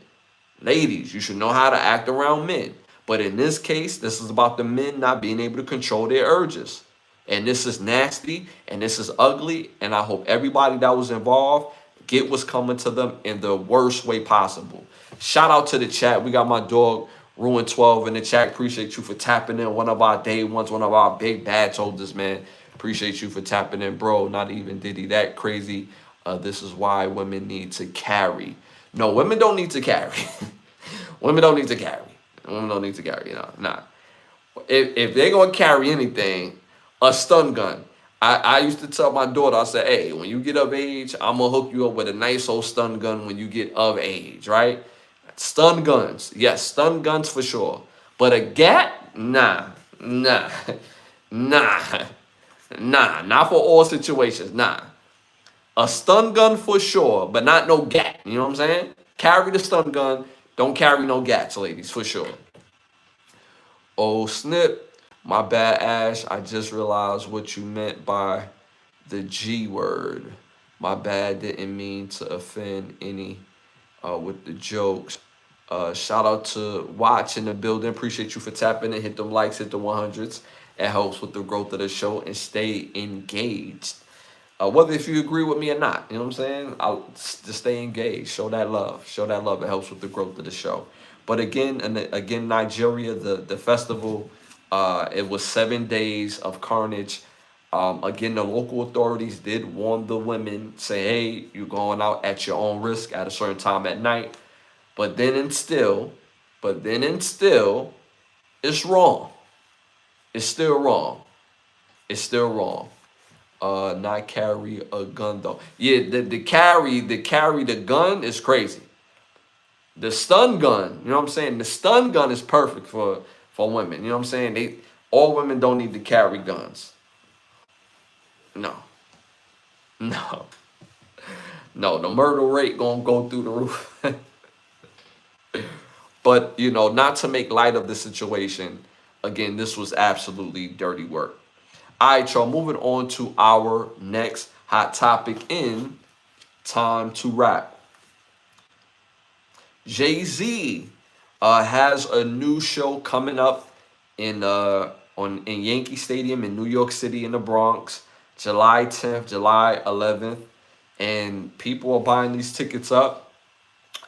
Ladies, you should know how to act around men. But in this case, this is about the men not being able to control their urges. And this is nasty and this is ugly. And I hope everybody that was involved get what's coming to them in the worst way possible. Shout out to the chat. We got my dog Ruin12 in the chat. Appreciate you for tapping in. One of our day ones, one of our big badge holders, man. Appreciate you for tapping in, bro. Not even did he that crazy. This is why women need to carry. No, women don't need to carry. Women don't need to carry. Women don't need to carry, nah. If they're gonna carry anything, a stun gun. I used to tell my daughter, I said, hey, when you get of age, I'm gonna hook you up with a nice old stun gun when you get of age, right? Stun guns, yes, stun guns for sure. But a gat, nah, nah, nah, nah, not for all situations, nah. A stun gun for sure, but not no gat. You know what I'm saying? Carry the stun gun, don't carry no gats, ladies, for sure. Oh snip, my bad, Ash. I just realized what you meant by the G word. My bad, didn't mean to offend any with the jokes. Shout out to Watch in the building. Appreciate you for tapping in. Hit them likes, hit the 100s. It helps with the growth of the show and stay engaged. Whether if you agree with me or not, you know what I'm saying? I'll just stay engaged. Show that love. Show that love. It helps with the growth of the show. But again, Nigeria, the festival, it was 7 days of carnage. Again, the local authorities did warn the women, say, hey, you're going out at your own risk at a certain time at night. But then and still, it's wrong. It's still wrong. It's still wrong. Not carry a gun though. Yeah, the carry the gun is crazy. The stun gun, you know what I'm saying? The stun gun is perfect for women. You know what I'm saying? All women don't need to carry guns. No. No. No, the murder rate gonna go through the roof. But, not to make light of the situation, again, this was absolutely dirty work. All right, y'all, moving on to our next hot topic in Time to Rap. Jay-Z has a new show coming up in Yankee Stadium in New York City in the Bronx, July 10th, July 11th, and people are buying these tickets up.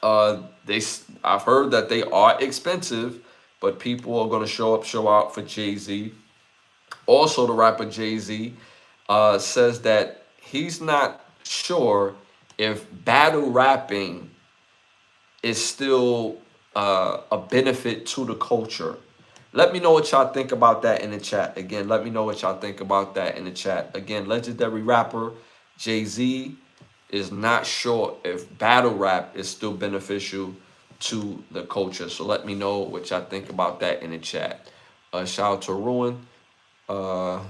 I've heard that they are expensive, but people are going to show out for Jay-Z. Also, the rapper Jay-Z says that he's not sure if battle rapping is still a benefit to the culture. Let me know what y'all think about that in the chat. Again, let me know what y'all think about that in the chat. Again, legendary rapper Jay-Z is not sure if battle rap is still beneficial to the culture. So let me know what y'all think about that in the chat. Shout out to Ruin. Well,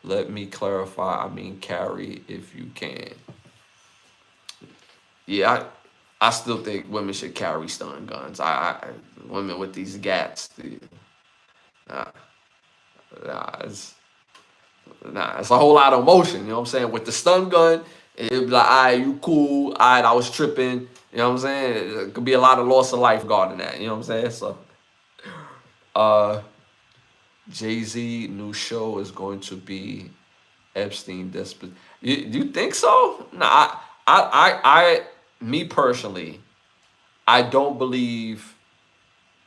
let me clarify. I mean, carry if you can. Yeah, I still think women should carry stun guns. Women with these gats. It's a whole lot of emotion. You know what I'm saying? With the stun gun, it'd be like, all right, you cool. All right, I was tripping. You know what I'm saying? It could be a lot of loss of life guarding that. You know what I'm saying? So, Jay-Z new show is going to be Epstein despot. You think so? Nah, me personally, I don't believe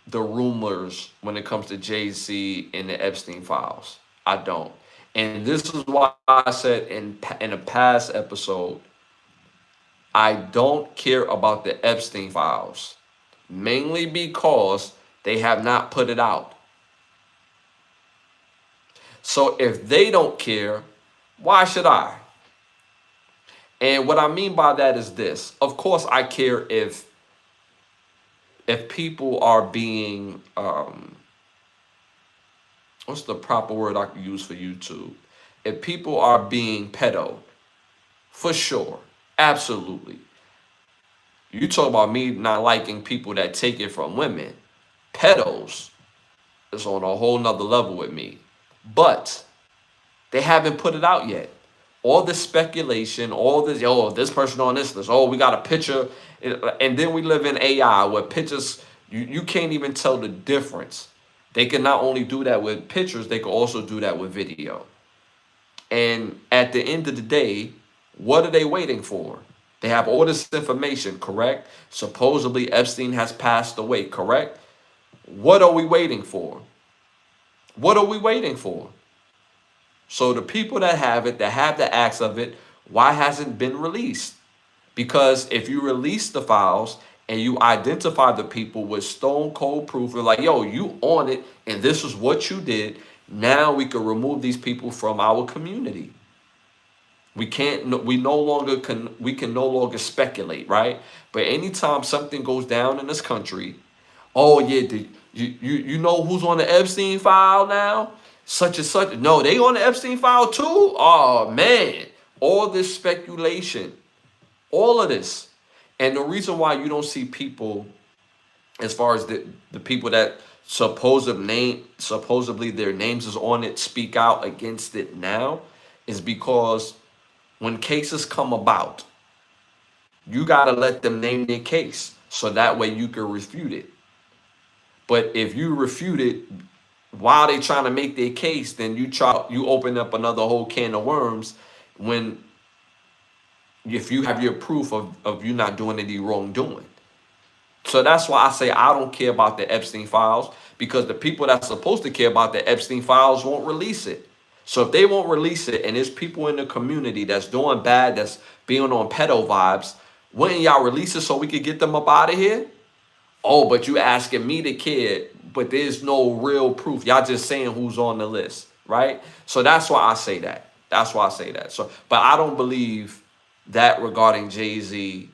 the rumors when it comes to Jay-Z and the Epstein files. I don't. And this is why I said in a past episode, I don't care about the Epstein files, mainly because they have not put it out. So if they don't care, why should I? And what I mean by that is this. Of course, I care if people are being, what's the proper word I can use for YouTube? If people are being pedo, for sure, absolutely. You talk about me not liking people that take it from women. Pedos is on a whole nother level with me. But they haven't put it out yet. All the speculation, all this, this person on this list, we got a picture. And then we live in AI where pictures, you can't even tell the difference. They can not only do that with pictures, they can also do that with video. And at the end of the day, what are they waiting for? They have all this information, correct? Supposedly Epstein has passed away, correct? What are we waiting for? What are we waiting for? So the people that have it, that have the acts of it, why hasn't it been released? Because if you release the files and you identify the people with stone cold proof. You're like, yo, you on it, and this is what you did. Now we can remove these people from our community. We can't. We no longer can. We can no longer speculate, right? But anytime something goes down in this country, oh yeah, you know who's on the Epstein file now? Such and such. No, they on the Epstein file too. Oh man, all this speculation, all of this, and the reason why you don't see people, as far as the people that supposedly their names is on it, speak out against it now, is because when cases come about, you got to let them name their case so that way you can refute it. But if you refute it while they trying to make their case, then you open up another whole can of worms. When if you have your proof of you not doing any wrongdoing. So that's why I say I don't care about the Epstein files, because the people that's supposed to care about the Epstein files won't release it. So if they won't release it, and there's people in the community that's doing bad, that's being on pedo vibes, wouldn't y'all release it so we could get them up out of here? Oh, but you asking me to care, but there's no real proof. Y'all just saying who's on the list, right? So that's why I say that. That's why I say that. So, but I don't believe that regarding Jay-Z.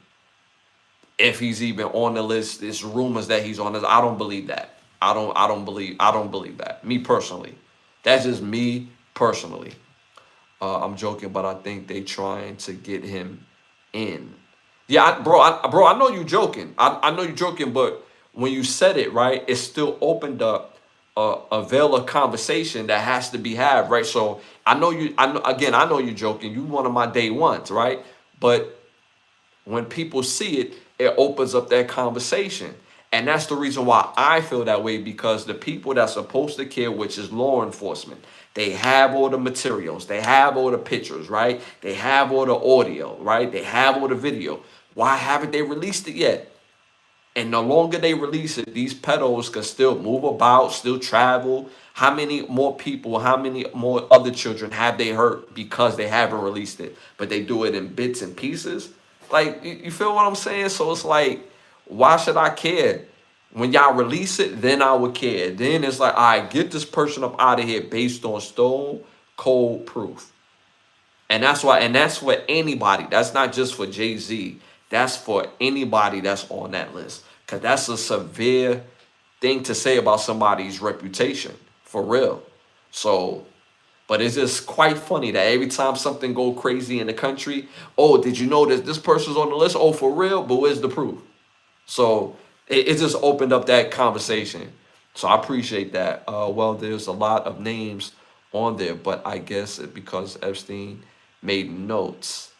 If he's even on the list, there's rumors that he's on this. I don't believe that. I don't believe that. Me personally. That's just me personally. I'm joking, but I think they trying to get him in. Yeah, bro, I know you joking. I know you joking, but when you said it, right, it still opened up a veil of conversation that has to be had, right? So I know you joking. You one of my day ones, right? But when people see it, it opens up that conversation. And that's the reason why I feel that way, because the people that's supposed to care, which is law enforcement, they have all the materials, they have all the pictures, right? They have all the audio, right? They have all the video. Why haven't they released it yet? And the longer they release it, these pedos can still move about, still travel. How many more people, how many more other children have they hurt because they haven't released it? But they do it in bits and pieces. Like, you feel what I'm saying? So it's like, why should I care? When y'all release it, then I would care. Then it's like, all right, get this person up out of here based on stone cold proof. And that's why, and that's for anybody. That's not just for Jay-Z. That's for anybody that's on that list. Because that's a severe thing to say about somebody's reputation, for real. So, but it's just quite funny that every time something go crazy in the country, oh, did you know that this person's on the list? Oh, for real? But where's the proof? So it just opened up that conversation. So I appreciate that. Well, there's a lot of names on there, but I guess because Epstein made notes,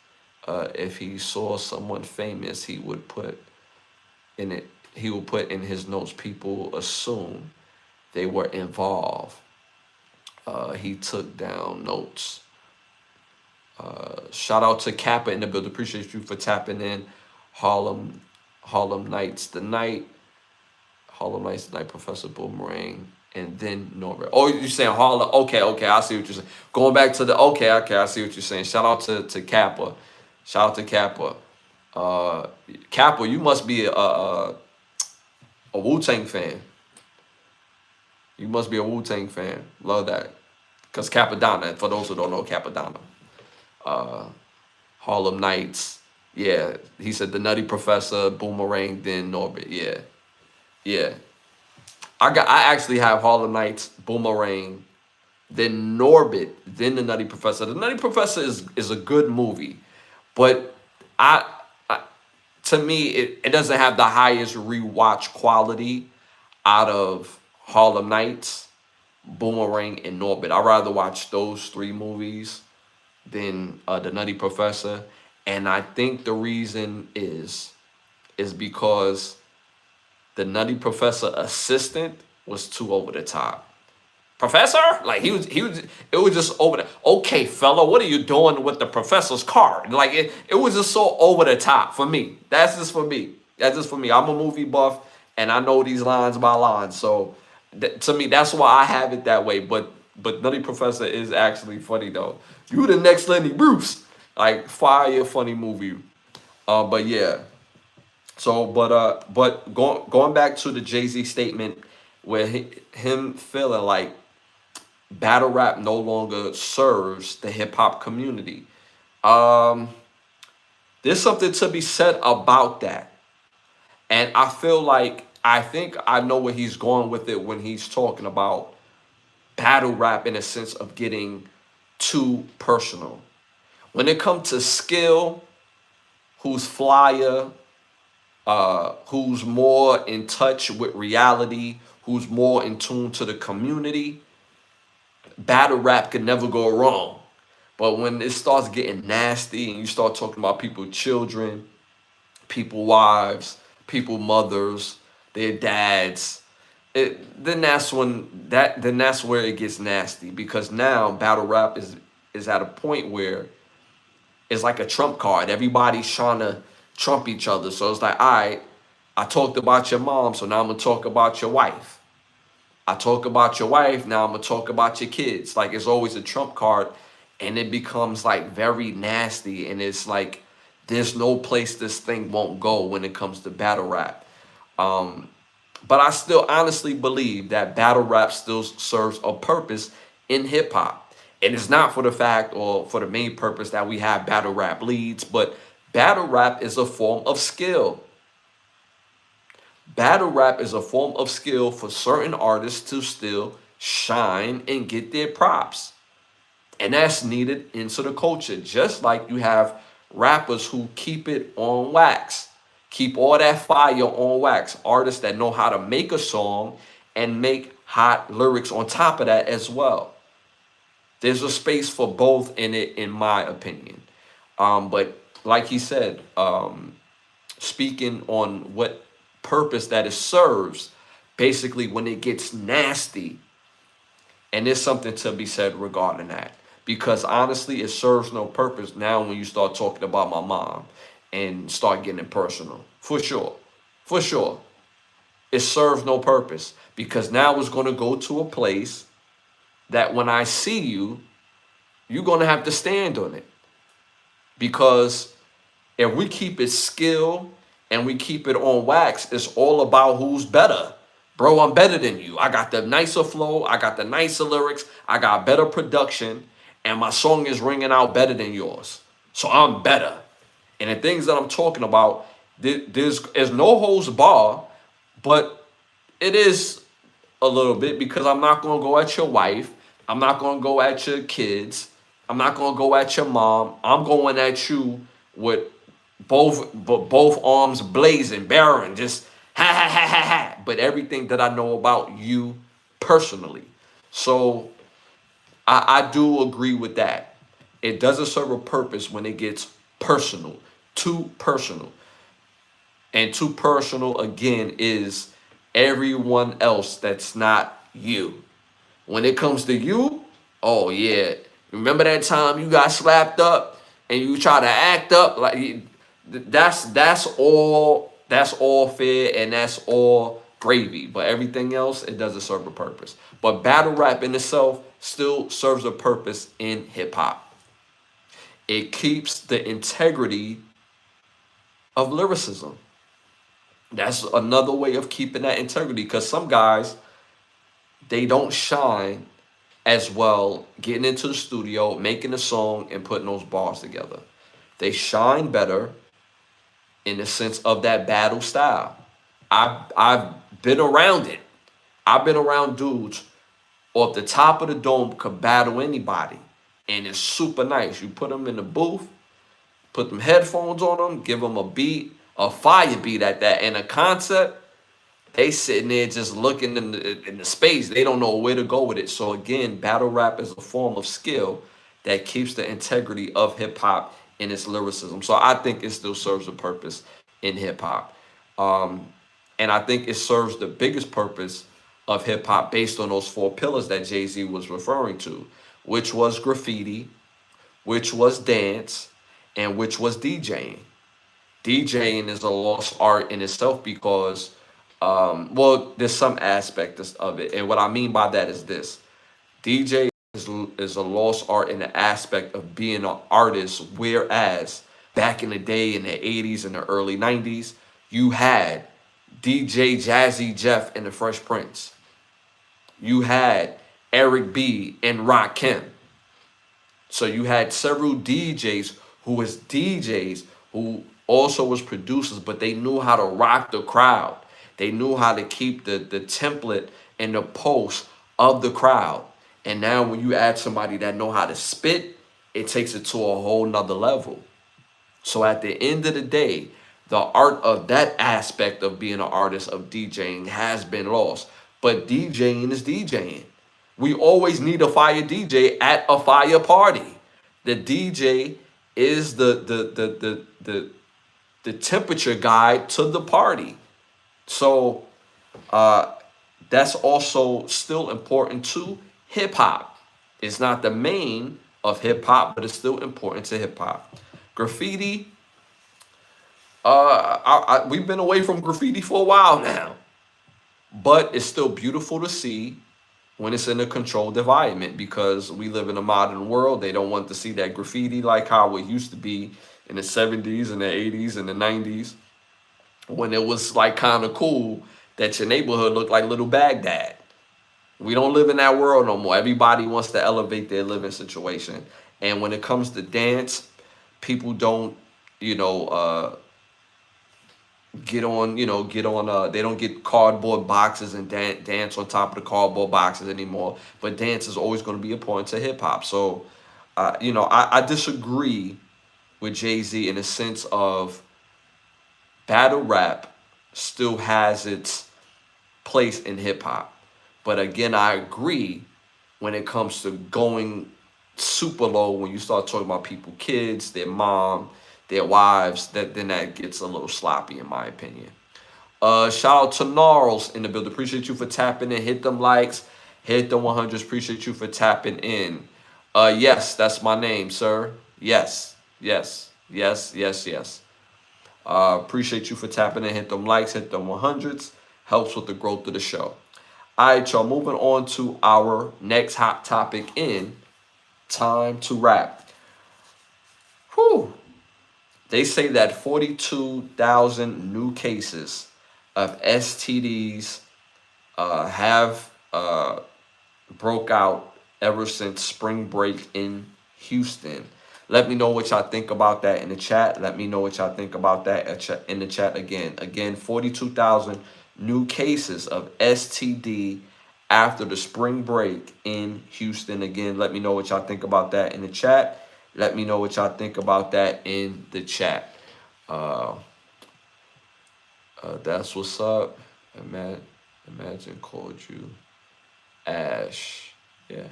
if he saw someone famous, he would put in it. He would put in his notes. People assume they were involved. He took down notes. Shout out to Kappa in the building. Appreciate you for tapping in. Harlem Nights the Night. Harlem Nights the Night, Professor Boomerang, and then Norbert. Oh, you're saying Harlem. Okay, I see what you're saying. Going back to the, okay, I see what you're saying. Shout out to Kappa. Shout out to Kappa. Kappa, you must be a Wu-Tang fan. You must be a Wu-Tang fan. Love that. Because Capadonna, for those who don't know Capadonna. Harlem Nights. Yeah, he said the Nutty Professor, Boomerang, then Norbert. Yeah. I actually have Harlem Nights, Boomerang, then Norbert, then the Nutty Professor. The Nutty Professor is a good movie, but to me, it doesn't have the highest rewatch quality out of Harlem Nights, Boomerang, and Norbert. I'd rather watch those three movies than the Nutty Professor. And I think the reason is because the Nutty Professor assistant was too over the top. Professor? Like it was just over the, okay, fella, what are you doing with the professor's card? Like it was just so over the top for me. That's just for me. I'm a movie buff and I know these lines by lines. So to me, that's why I have it that way. But Nutty Professor is actually funny though. You the next Lenny Bruce. Like fire funny movie. But yeah. So, but going back to the Jay-Z statement, where him feeling like battle rap no longer serves the hip hop community. Um, there's something to be said about that, and I think I know where he's going with it when he's talking about battle rap in a sense of getting too personal. When it comes to skill, who's flyer, who's more in touch with reality, who's more in tune to the community, battle rap could never go wrong. But when it starts getting nasty and you start talking about people, children, people, wives, people, mothers, their dads, then that's where it gets nasty, because now battle rap is at a point where it's like a trump card. Everybody's trying to trump each other. So it's like, all right, I talked about your mom, so now I'm gonna talk about your wife. I talk about your wife, now I'm gonna talk about your kids. Like, it's always a trump card, and it becomes like very nasty. And it's like there's no place this thing won't go when it comes to battle rap. Um, but I still honestly believe that battle rap still serves a purpose in hip hop. And it's not for the fact or for the main purpose that we have battle rap leads, but battle rap is a form of skill. Battle rap is a form of skill for certain artists to still shine and get their props. And that's needed into the culture. Just like you have rappers who keep it on wax, keep all that fire on wax. Artists that know how to make a song and make hot lyrics on top of that as well. There's a space for both in it, in my opinion. But like he said, speaking on what purpose that it serves, basically when it gets nasty, and there's something to be said regarding that. Because honestly, it serves no purpose now when you start talking about my mom and start getting personal. For sure. For sure. It serves no purpose, because now it's going to go to a place that when I see you, you're going to have to stand on it. Because if we keep it skill and we keep it on wax, it's all about who's better. Bro, I'm better than you. I got the nicer flow. I got the nicer lyrics. I got better production. And my song is ringing out better than yours. So I'm better. And the things that I'm talking about, there's no holds bar, but it is a little bit, because I'm not going to go at your wife. I'm not going to go at your kids. I'm not going to go at your mom. I'm going at you with both arms blazing, barren, just ha ha ha ha ha. But everything that I know about you personally. So I do agree with that. It doesn't serve a purpose when it gets personal, too personal. And too personal, again, is everyone else that's not you. When it comes to you, oh yeah. Remember that time you got slapped up and you try to act up? Like, that's all fair and that's all gravy. But everything else, it doesn't serve a purpose. But battle rap in itself still serves a purpose in hip hop. It keeps the integrity of lyricism. That's another way of keeping that integrity, because some guys, they don't shine as well getting into the studio, making a song, and putting those bars together. They shine better in the sense of that battle style. I've been around it. I've been around dudes off the top of the dome could battle anybody, and it's super nice. You put them in the booth, put them headphones on them, give them a beat, a fire beat at that, and a concept. They sitting there just looking in the space. They don't know where to go with it. So again, battle rap is a form of skill that keeps the integrity of hip hop in its lyricism. So I think it still serves a purpose in hip hop. And I think it serves the biggest purpose of hip hop based on those four pillars that Jay-Z was referring to, which was graffiti, which was dance, and which was DJing. DJing is a lost art in itself because, well, there's some aspect of it. And what I mean by that is this. DJ is a lost art in the aspect of being an artist, whereas back in the day in the 80s and the early 90s, You had DJ Jazzy Jeff and the Fresh Prince. You had Eric B and Rakim. So you had several DJs who also was producers, but they knew how to rock the crowd. They knew how to keep the template and the pulse of the crowd. And now when you add somebody that know how to spit, it takes it to a whole nother level. So at the end of the day, the art of that aspect of being an artist of DJing has been lost. But DJing is DJing. We always need a fire DJ at a fire party. The DJ is the temperature guide to the party. So that's also still important to hip hop. It's not the main of hip hop, but it's still important to hip hop. Graffiti, we've been away from graffiti for a while now, but it's still beautiful to see when it's in a controlled environment, because we live in a modern world. They don't want to see that graffiti like how it used to be in the 70s and the 80s and the 90s, when it was like kind of cool that your neighborhood looked like little Baghdad. We don't live in that world no more. Everybody wants to elevate their living situation. And when it comes to dance, people don't, you know, they don't get cardboard boxes and dance on top of the cardboard boxes anymore. But dance is always going to be important to hip hop. So, I disagree with Jay-Z in the sense of battle rap still has its place in hip hop. But again, I agree when it comes to going super low, when you start talking about people, kids, their mom, their wives, then that gets a little sloppy in my opinion. Shout out to Gnarls in the building. Appreciate you for tapping in. Hit them likes, hit the 100s. Appreciate you for tapping in. Yes, that's my name, sir. Yes. Appreciate you for tapping in. Hit them likes, hit them 100s. Helps with the growth of the show. All right, y'all, moving on to our next hot topic in Time to Rap. Whew. They say that 42,000 new cases of STDs have broke out ever since spring break in Houston. Let me know what y'all think about that in the chat. Let me know what y'all think about that in the chat again. Again, 42,000 new cases of STD after the spring break in Houston. Again, let me know what y'all think about that in the chat. Let me know what y'all think about that in the chat. That's what's up. Imagine called you Ash. Yeah.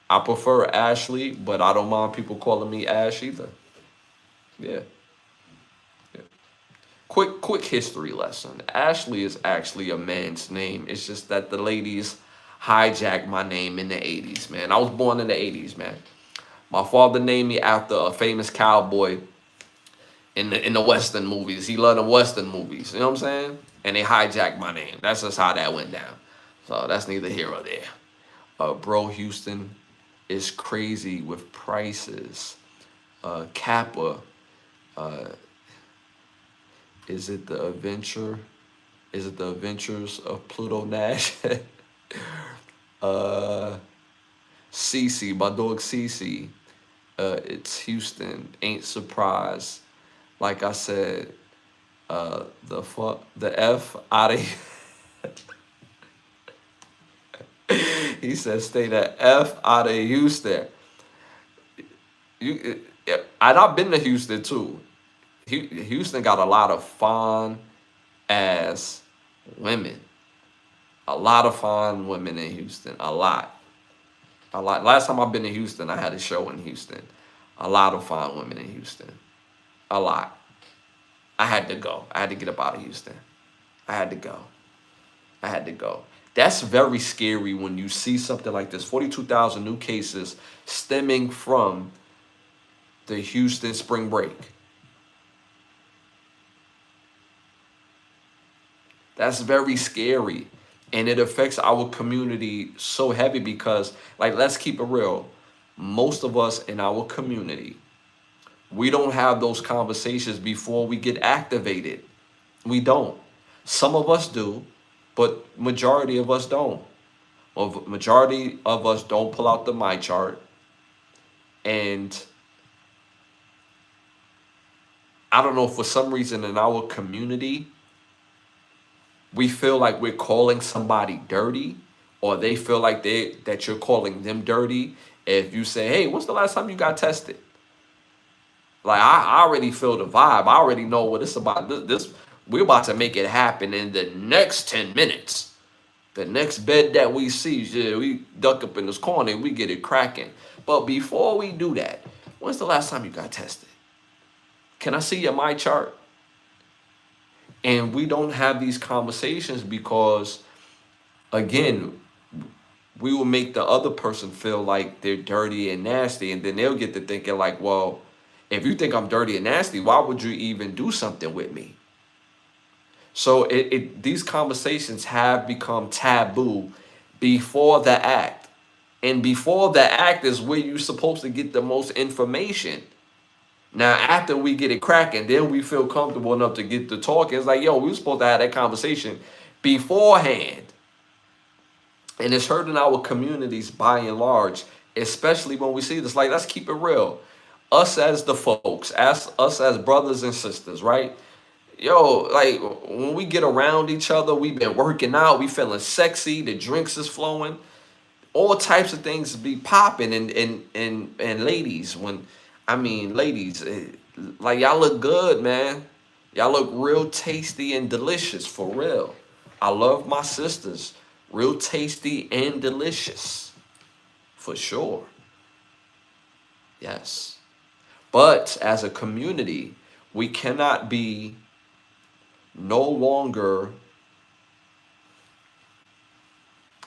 I prefer Ashley, but I don't mind people calling me Ash either. Yeah. Quick history lesson. Ashley is actually a man's name. It's just that the ladies hijacked my name in the 80s, man. I was born in the 80s, man. My father named me after a famous cowboy in the Western movies. He loved the Western movies. You know what I'm saying? And they hijacked my name. That's just how that went down. So that's neither here or there. Bro, Houston is crazy with prices. Kappa. Is it the adventure? Is it the adventures of Pluto Nash? Cece, my dog Cece. It's Houston. Ain't surprised. Like I said, the F out of he said, stay the F out of Houston. And I've been to Houston too. Houston got a lot of fine ass women. A lot of fine women in Houston. A lot. Last time I've been to Houston, I had a show in Houston. A lot of fine women in Houston. A lot. I had to go. I had to get up out of Houston. I had to go. That's very scary when you see something like this. 42,000 new cases stemming from the Houston spring break. That's very scary. And it affects our community so heavy because, like, let's keep it real. Most of us in our community We don't have those conversations before we get activated. We don't. Some of us do, but majority of us don't. Well, majority of us don't pull out the my chart. And I don't know, for some reason in our community, we feel like we're calling somebody dirty, or they feel like that you're calling them dirty if you say, hey, when's the last time you got tested? Like, I already feel the vibe. I already know what it's about. This we're about to make it happen in the next 10 minutes. The next bed that we see, yeah, we duck up in this corner and we get it cracking. But before we do that, when's the last time you got tested? Can I see your my chart? And we don't have these conversations because, again, we will make the other person feel like they're dirty and nasty. And then they'll get to thinking like, well, if you think I'm dirty and nasty, why would you even do something with me? So these conversations have become taboo before the act. And before the act is where you're supposed to get the most information. Now, after we get it cracking, then we feel comfortable enough to get to talking. It's like, yo, we were supposed to have that conversation beforehand. And it's hurting our communities by and large, especially when we see this. Like, let's keep it real. Us as the folks, us as brothers and sisters, right? Yo, like, when we get around each other, we've been working out, we feeling sexy, the drinks is flowing, all types of things be popping. And ladies, ladies, like, y'all look good, man. Y'all look real tasty and delicious, for real. I love my sisters. Real tasty and delicious, for sure. Yes. But as a community, we cannot be no longer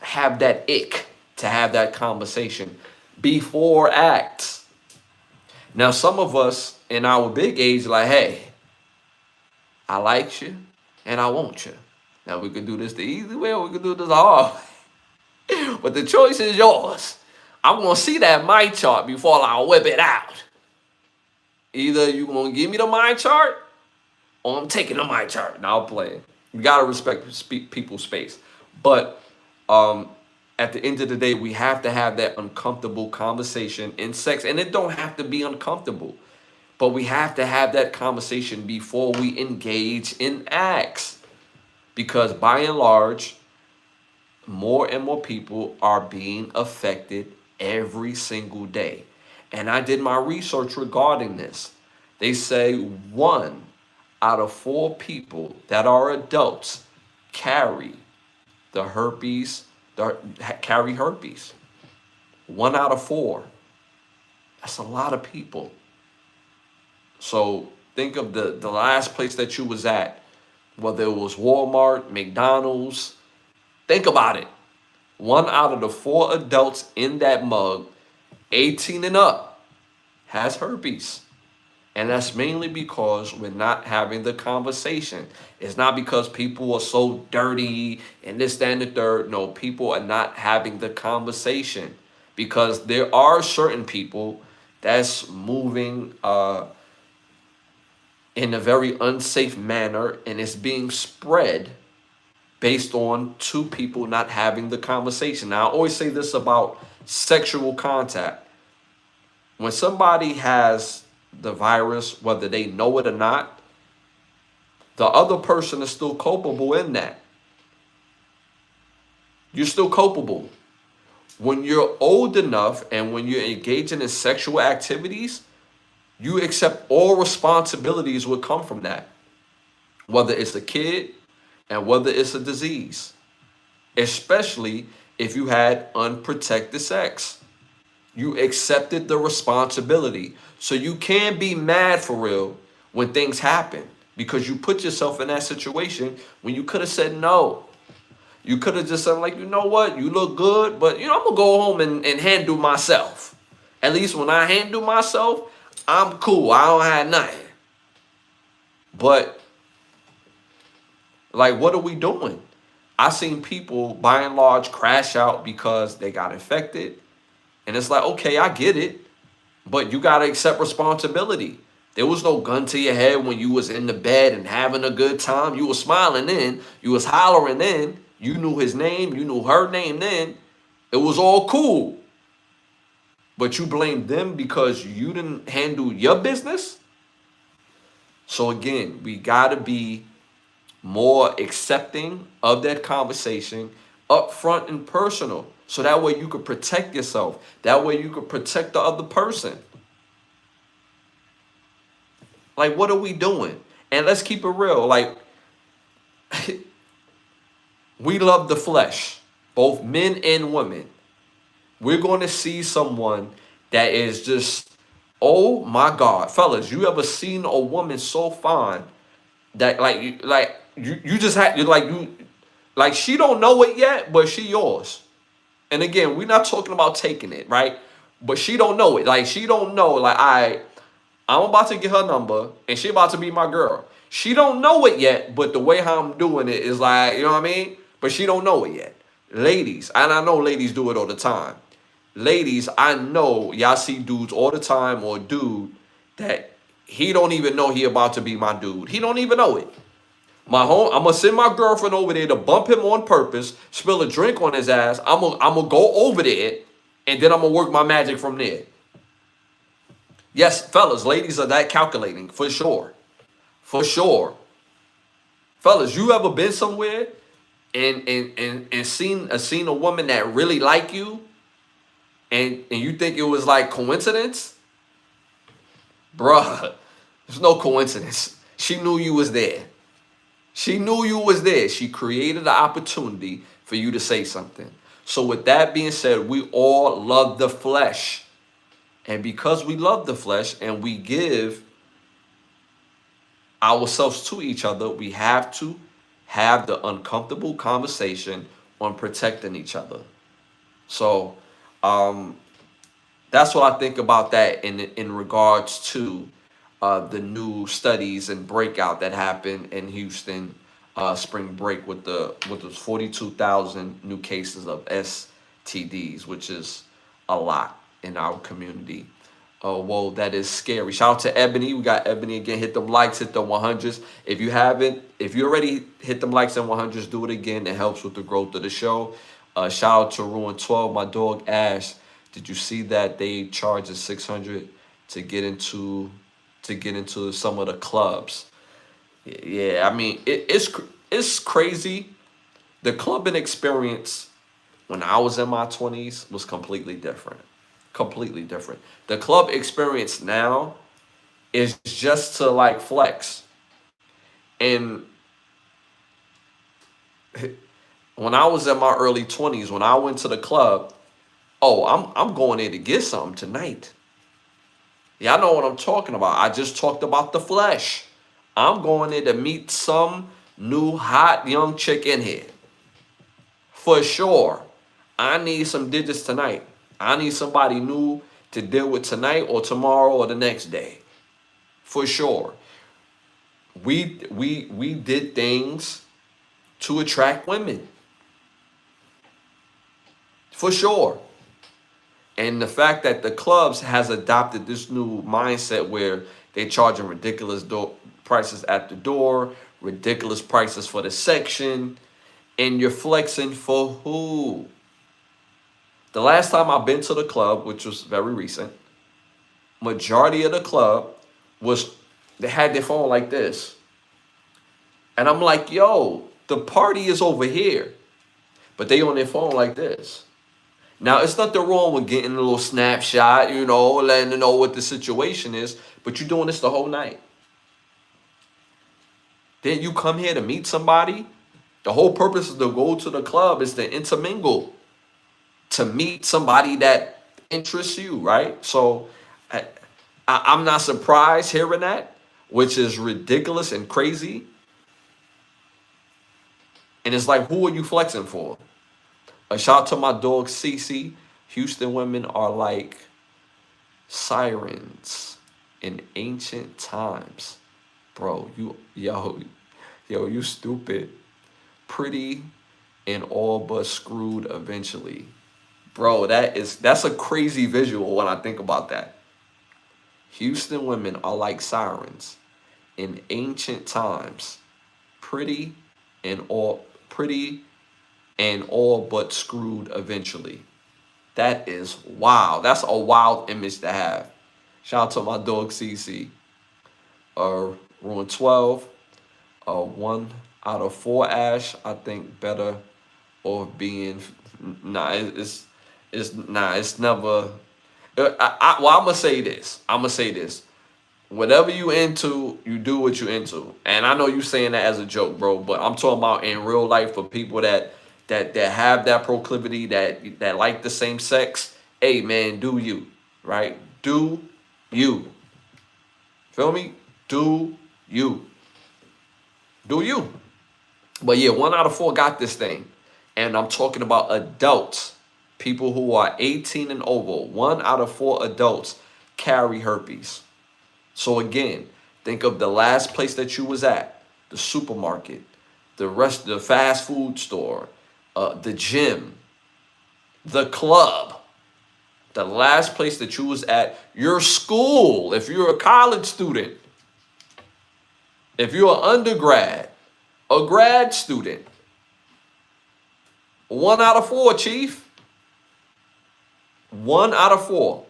have that ick to have that conversation before acts. Now, some of us in our big age, like, hey, I like you and I want you. Now, we can do this the easy way or we can do this the hard way. But the choice is yours. I'm going to see that my chart before I whip it out. Either you're going to give me the my chart or I'm taking the my chart. Now, I'll play it. You got to respect people's space. But at the end of the day, we have to have that uncomfortable conversation in sex. And it don't have to be uncomfortable. But we have to have that conversation before we engage in acts. Because by and large, more and more people are being affected every single day. And I did my research regarding this. They say 1 out of 4 people that are adults carry herpes. 1 out of 4. That's a lot of people. So think of the last place that you was at, whether it was Walmart, McDonald's. Think about it. 1 out of the 4 adults in that mug, 18 and up, has herpes. And that's mainly because we're not having the conversation. It's not because people are so dirty and this, that, and the third. No, people are not having the conversation because there are certain people that's moving in a very unsafe manner, and it's being spread based on 2 people not having the conversation. Now, I always say this about sexual contact. When somebody has the virus, whether they know it or not, the other person is still culpable in that. You're still culpable. When you're old enough and when you're engaging in sexual activities, you accept all responsibilities will come from that. Whether it's a kid and whether it's a disease. Especially if you had unprotected sex. You accepted the responsibility. So you can't be mad for real when things happen. Because you put yourself in that situation when you could have said no. You could have just said, like, you know what? You look good, but, I'm going to go home and handle myself. At least when I handle myself, I'm cool. I don't have nothing. But, like, what are we doing? I seen people, by and large, crash out because they got infected. And it's like, okay, I get it. But you got to accept responsibility. There was no gun to your head when you was in the bed and having a good time. You was smiling then. You was hollering then. You knew his name. You knew her name then. It was all cool. But you blamed them because you didn't handle your business? So again, we got to be more accepting of that conversation, upfront and personal. So that way you could protect yourself. That way you could protect the other person. Like, what are we doing? And let's keep it real. Like, we love the flesh, both men and women. We're going to see someone that is just, oh my God. Fellas, you ever seen a woman so fine that you just had, like she don't know it yet, but she yours. And again, we're not talking about taking it, right? But she don't know it. Like, she don't know, like, I'm about to get her number and she about to be my girl. She don't know it yet, but the way how I'm doing it is like, you know what I mean? But she don't know it yet. Ladies, and I know ladies do it all the time. Ladies, I know y'all see dudes all the time, or dude that he don't even know he about to be my dude. He don't even know it. I'm gonna send my girlfriend over there to bump him on purpose, spill a drink on his ass. I'm gonna go over there, and then I'm gonna work my magic from there. Yes, fellas, ladies are that calculating for sure, for sure. Fellas, you ever been somewhere and seen a woman that really like you, and you think it was like coincidence? Bruh, there's no coincidence. She knew you was there. She knew you was there. She created the opportunity for you to say something. So with that being said, we all love the flesh. And because we love the flesh and we give ourselves to each other, we have to have the uncomfortable conversation on protecting each other. So that's what I think about that in regards to the new studies and breakout that happened in Houston spring break with those 42,000 new cases of STDs, which is a lot in our community. Whoa, that is scary. Shout out to Ebony. We got Ebony again. Hit them likes, hit the 100s. If you haven't, if you already hit them likes and 100s, do it again. It helps with the growth of the show. Shout out to Ruin 12, my dog Ash. Did you see that they charge us $600 to get into some of the clubs? Yeah, I mean it's crazy. The clubbing experience when I was in my 20s was completely different. Completely different. The club experience now is just to like flex. And when I was in my early 20s, when I went to the club, oh, I'm going there to get something tonight. Y'all know what I'm talking about. I just talked about the flesh. I'm going there to meet some new hot young chick in here. For sure. I need some digits tonight. I need somebody new to deal with tonight or tomorrow or the next day. For sure. We did things to attract women. For sure. And the fact that the clubs has adopted this new mindset where they're charging ridiculous prices at the door, ridiculous prices for the section, and you're flexing for who? The last time I've been to the club, which was very recent, majority of the club they had their phone like this. And I'm like, yo, the party is over here. But they on their phone like this. Now, it's nothing wrong with getting a little snapshot, letting them know what the situation is, but you're doing this the whole night. Then you come here to meet somebody. The whole purpose of to go to the club is to intermingle, to meet somebody that interests you, right? So I'm not surprised hearing that, which is ridiculous and crazy. And it's like, who are you flexing for? A shout out to my dog Cece. Houston women are like sirens in ancient times. Bro, you stupid. Pretty and all but screwed eventually. Bro, that's a crazy visual when I think about that. Houston women are like sirens in ancient times, pretty pretty and all but screwed eventually. That is wild. That's a wild image to have. Shout out to my dog CC. Rule 12. 1 out of 4 Ash. I think better off being. Nah, it's never. Well, I'm gonna say this. Whatever you into, you do what you into. And I know you saying that as a joke, bro, but I'm talking about in real life for people that have that proclivity, that like the same sex. Hey man, do you, right? Do you. Feel me? Do you. Do you. But yeah, 1 out of 4 got this thing. And I'm talking about adults, people who are 18 and over. 1 out of 4 adults carry herpes. So again, think of the last place that you was at, the supermarket, the fast food store, the gym, the club, the last place that you was at, your school, if you're a college student, if you're an undergrad, a grad student. 1 out of 4, Chief. 1 out of 4.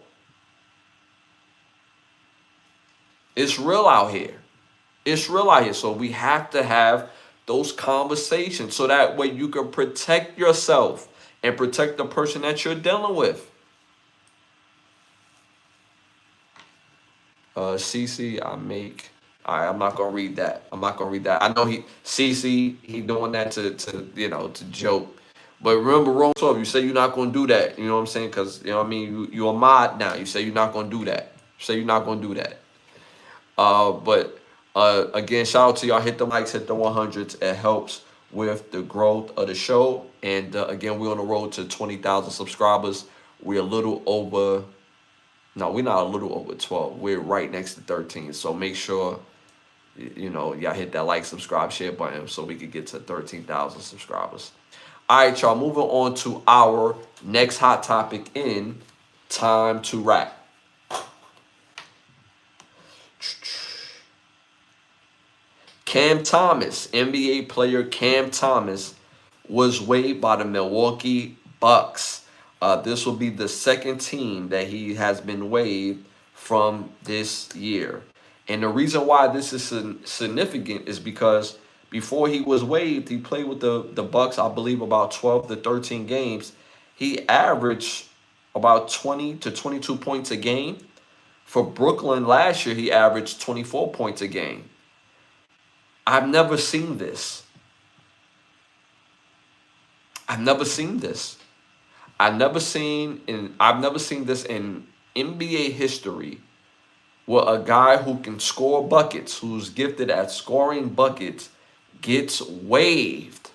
It's real out here. It's real out here. So we have to have those conversations so that way you can protect yourself and protect the person that you're dealing with. CC, I'm not gonna read that. I know CC, he doing that to joke. But remember, Rome 12, you say you're not gonna do that. You know what I'm saying? Because you know what I mean, you're a mod now. You say you're not gonna do that. But again, shout out to y'all. Hit the likes, hit the 100s. It helps with the growth of the show. And again, we're on the road to 20,000 subscribers. We're a little over. No, we're not a little over 12. We're right next to 13. So make sure y'all hit that like, subscribe, share button so we can get to 13,000 subscribers. All right, y'all. Moving on to our next hot topic in Time to Rap. Cam Thomas, NBA player Cam Thomas, was waived by the Milwaukee Bucks. This will be the second team that he has been waived from this year. And the reason why this is significant is because before he was waived, he played with the Bucks, I believe, about 12 to 13 games. He averaged about 20 to 22 points a game. For Brooklyn last year, he averaged 24 points a game. I've never seen this. I've never seen this in NBA history where a guy who can score buckets, who's gifted at scoring buckets, gets waived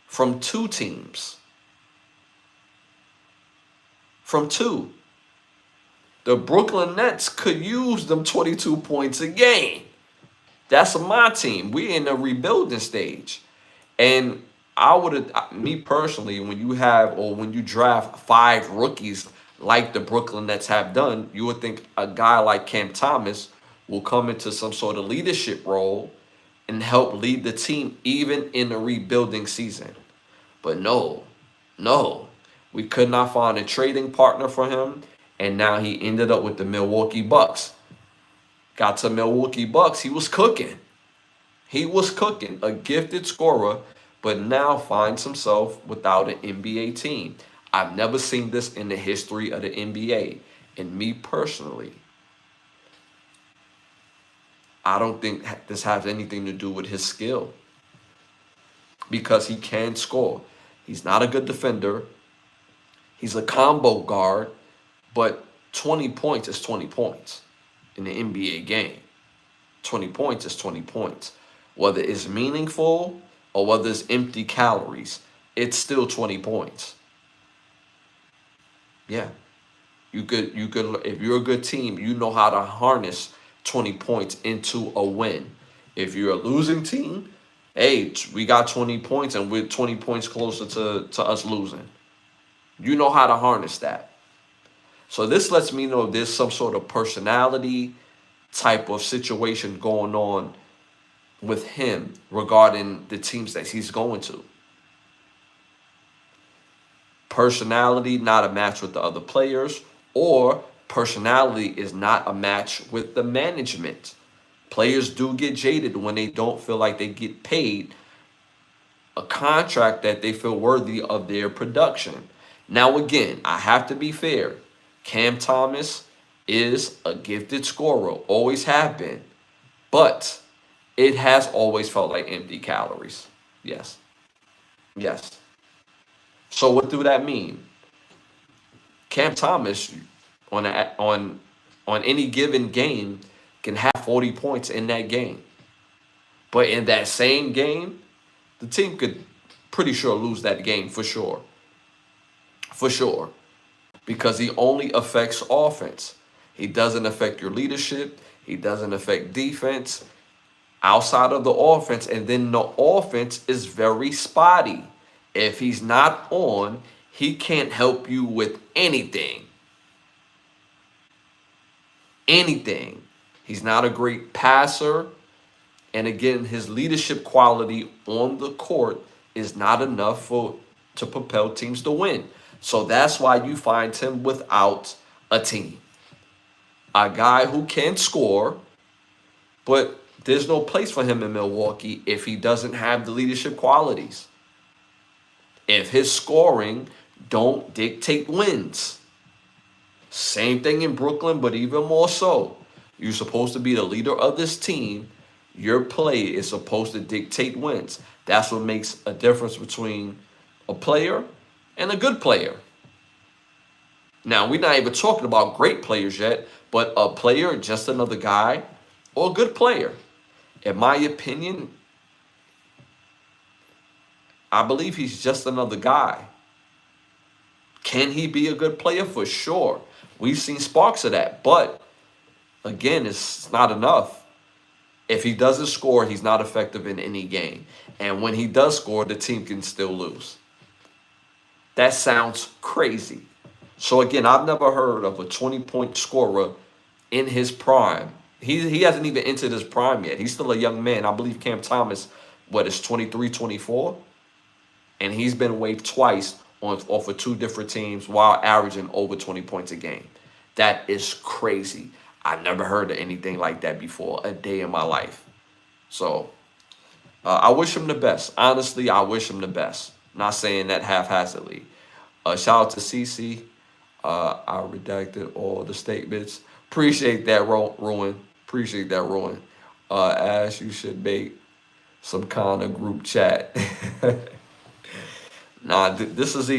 from 2 teams. From 2. The Brooklyn Nets could use them 22 points a game. That's my team. We're in a rebuilding stage. And me personally, when you draft 5 rookies like the Brooklyn Nets have done, you would think a guy like Cam Thomas will come into some sort of leadership role and help lead the team even in a rebuilding season. But no. We could not find a trading partner for him. And now he ended up with the Milwaukee Bucks. Got to Milwaukee Bucks, he was cooking. A gifted scorer, but now finds himself without an NBA team. I've never seen this in the history of the NBA. And me personally, I don't think this has anything to do with his skill. Because he can score. He's not a good defender. He's a combo guard, but 20 points is 20 points. In the NBA game, 20 points is 20 points. Whether it's meaningful or whether it's empty calories, it's still 20 points. Yeah. You could, if you're a good team, you know how to harness 20 points into a win. If you're a losing team, hey, we got 20 points and we're 20 points closer to us losing. You know how to harness that. So this lets me know there's some sort of personality type of situation going on with him regarding the teams that he's going to. Personality not a match with the other players, or personality is not a match with the management. Players do get jaded when they don't feel like they get paid a contract that they feel worthy of their production. Now, again, I have to be fair. Cam Thomas is a gifted scorer, always have been, but it has always felt like empty calories. Yes. Yes. So what do that mean? Cam Thomas on any given game can have 40 points in that game. But in that same game, the team could pretty sure lose that game for sure. For sure. Because he only affects offense. He doesn't affect your leadership. He doesn't affect defense outside of the offense. And then the offense is very spotty. If he's not on, he can't help you with anything. Anything. He's not a great passer. And again, his leadership quality on the court is not enough to propel teams to win. So that's why you find him without a team. A guy who can score, but there's no place for him in Milwaukee if he doesn't have the leadership qualities. If his scoring don't dictate wins. Same thing in Brooklyn, but even more so. You're supposed to be the leader of this team. Your play is supposed to dictate wins. That's what makes a difference between a player and a good player. Now, we're not even talking about great players yet, but a player, just another guy, or a good player. In my opinion, I believe he's just another guy. Can he be a good player? For sure. We've seen sparks of that, but again, it's not enough. If he doesn't score, he's not effective in any game. And when he does score, the team can still lose. That sounds crazy. So again, I've never heard of a 20-point scorer in his prime. He hasn't even entered his prime yet. He's still a young man. I believe Cam Thomas, is 23, 24? And he's been waived twice off of 2 different teams while averaging over 20 points a game. That is crazy. I've never heard of anything like that before a day in my life. So I wish him the best. Honestly, I wish him the best. Not saying that haphazardly. Shout out to CC. I redacted all the statements. Appreciate that, Ruin. Appreciate that, Ruin. Ash, you should make some kind of group chat. Nah, this is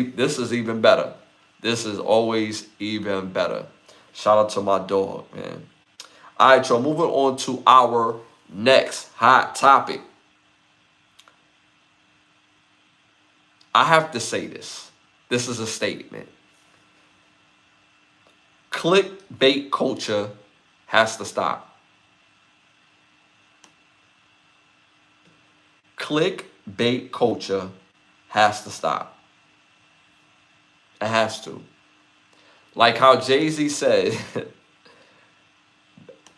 even better. This is always even better. Shout out to my dog, man. All right, y'all, moving on to our next hot topic. I have to say this. This is a statement. Clickbait culture has to stop. Clickbait culture has to stop. It has to. Like how Jay-Z said,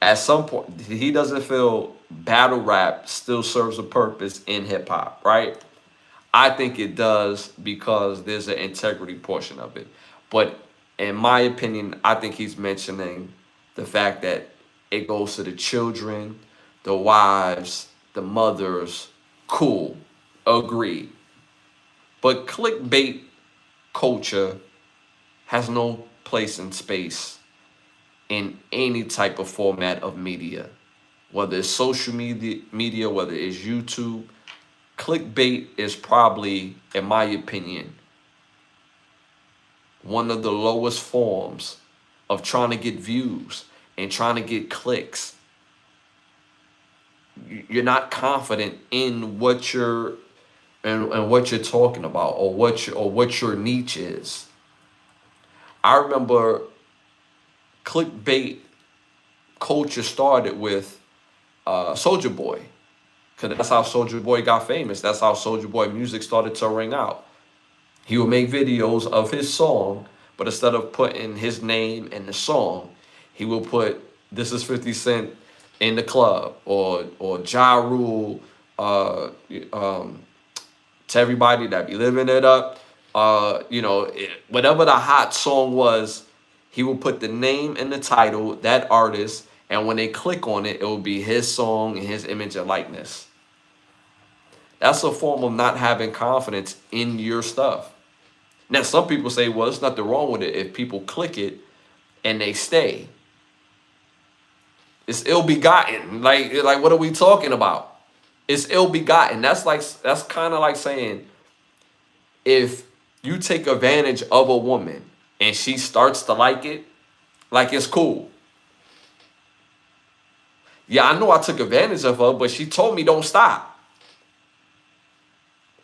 at some point, he doesn't feel battle rap still serves a purpose in hip-hop, right? I think it does because there's an integrity portion of it. But in my opinion, I think he's mentioning the fact that it goes to the children, the wives, the mothers. Cool. Agreed. But clickbait culture has no place in space in any type of format of media, whether it's social media, whether it's YouTube. Clickbait is probably, in my opinion, one of the lowest forms of trying to get views and trying to get clicks. You're not confident in what you're talking about, or what your niche is. I remember clickbait culture started with Soulja Boy, because that's how Soulja Boy got famous. That's how Soulja Boy music started to ring out. He would make videos of his song, but instead of putting his name in the song, he will put "This is 50 Cent in the club" or Ja Rule, to everybody that be living it up. Whatever the hot song was, he will put the name and the title, that artist, and when they click on it, it will be his song and his image and likeness. That's a form of not having confidence in your stuff. Now, some people say, well, there's nothing wrong with it if people click it and they stay. It's ill-begotten. Like what are we talking about? It's ill-begotten. That's kind of like saying, if you take advantage of a woman and she starts to like it, like it's cool. Yeah, I know I took advantage of her, but she told me don't stop.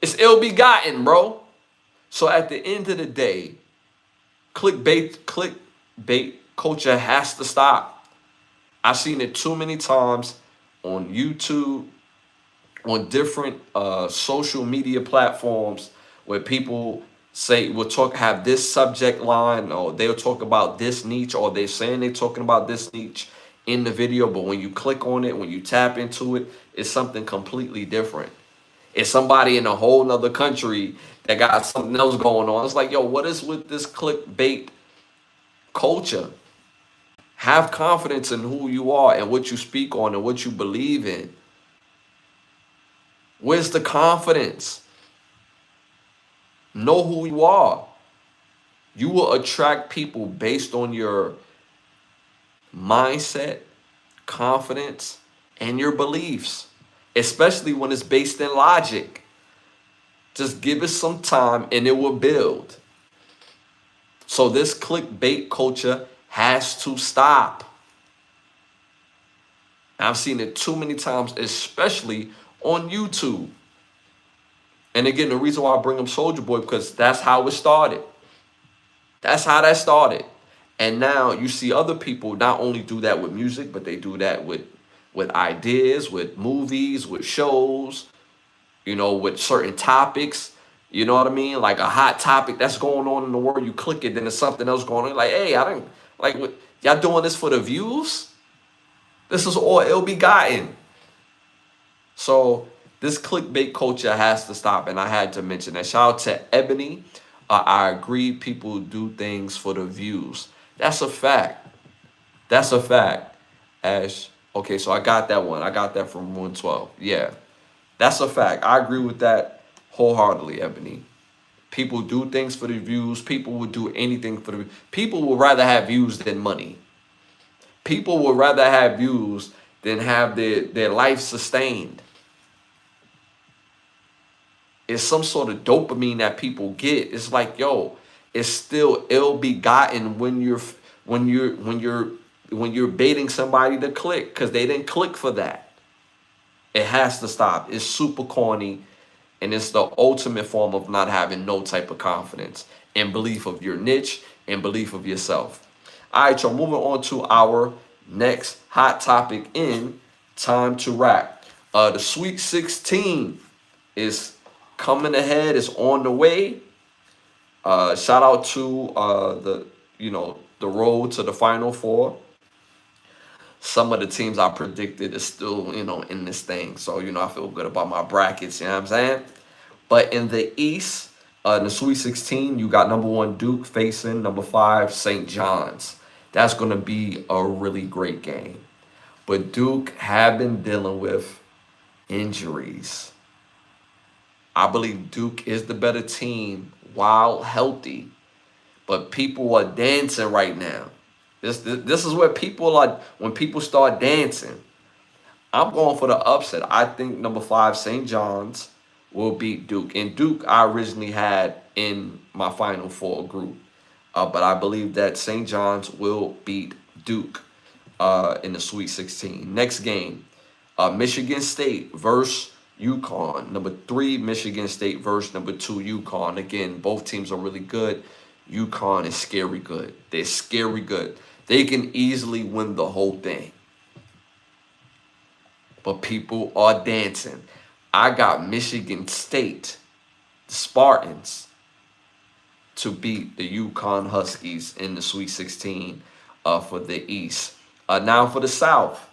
It's ill-begotten, bro. So at the end of the day, clickbait culture has to stop. I've seen it too many times on YouTube, on different social media platforms, where people have this subject line, or they'll talk about this niche, or they're saying they're talking about this niche in the video, but when you click on it, when you tap into it, it's something completely different. It's somebody in a whole nother country that got something else going on. It's like, yo, what is with this clickbait culture? Have confidence in who you are and what you speak on and what you believe in. Where's the confidence? Know who you are. You will attract people based on your mindset, confidence, and your beliefs, especially when it's based in logic. Just give it some time and it will build. So this clickbait culture has to stop. I've seen it too many times, especially on YouTube. And again, the reason why I bring up Soulja Boy, because that's how it started. That's how that started. And now you see other people not only do that with music, but they do that with ideas, with movies, with shows, with certain topics. You know what I mean? Like a hot topic that's going on in the world, you click it, then there's something else going on. Like, hey, I didn't like what y'all doing this for the views? This is all ill-begotten. So this clickbait culture has to stop, and I had to mention that. Shout out to Ebony. I agree, people do things for the views. That's a fact. That's a fact. Ash. Okay, so I got that one. I got that from 112. Yeah, that's a fact. I agree with that wholeheartedly, Ebony. People do things for the views. People would do anything for the. People would rather have views than money. People would rather have views than have their life sustained. It's some sort of dopamine that people get. It's like, yo, it's still ill-begotten when you're baiting somebody to click, because they didn't click for that. It has to stop. It's super corny, and it's the ultimate form of not having no type of confidence and belief of your niche and belief of yourself. All right, y'all, moving on to our next hot topic in Time to Rap. The Sweet 16 is coming ahead, is on the way. Shout out to the road to the Final Four. Some of the teams I predicted is still, in this thing. So, I feel good about my brackets, you know what I'm saying? But in the East, in the Sweet 16, you got number 1 Duke facing number 5 St. John's. That's going to be a really great game. But Duke have been dealing with injuries. I believe Duke is the better team while healthy. But people are dancing right now. This is where people are, when people start dancing. I'm going for the upset. I think number 5 St. John's will beat Duke. And Duke I originally had in my Final Four group. But I believe that St. John's will beat Duke in the Sweet 16. Next game, Michigan State versus UConn. Number 3, Michigan State versus number 2, UConn. Again, both teams are really good. UConn is scary good. They're scary good. They can easily win the whole thing. But people are dancing. I got Michigan State, the Spartans, to beat the Yukon Huskies in the Sweet 16 for the East. Now for the South,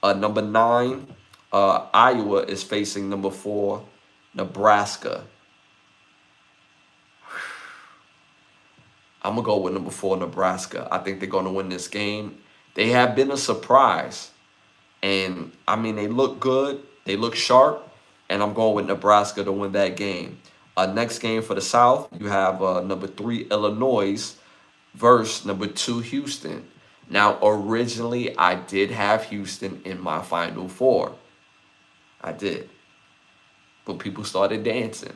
number 9, Iowa is facing number 4, Nebraska. I'm going to go with number 4, Nebraska. I think they're going to win this game. They have been a surprise. And, I mean, they look good. They look sharp. And I'm going with Nebraska to win that game. Next game for the South, you have number 3, Illinois versus number 2, Houston. Now, originally, I did have Houston in my Final Four. I did. But people started dancing.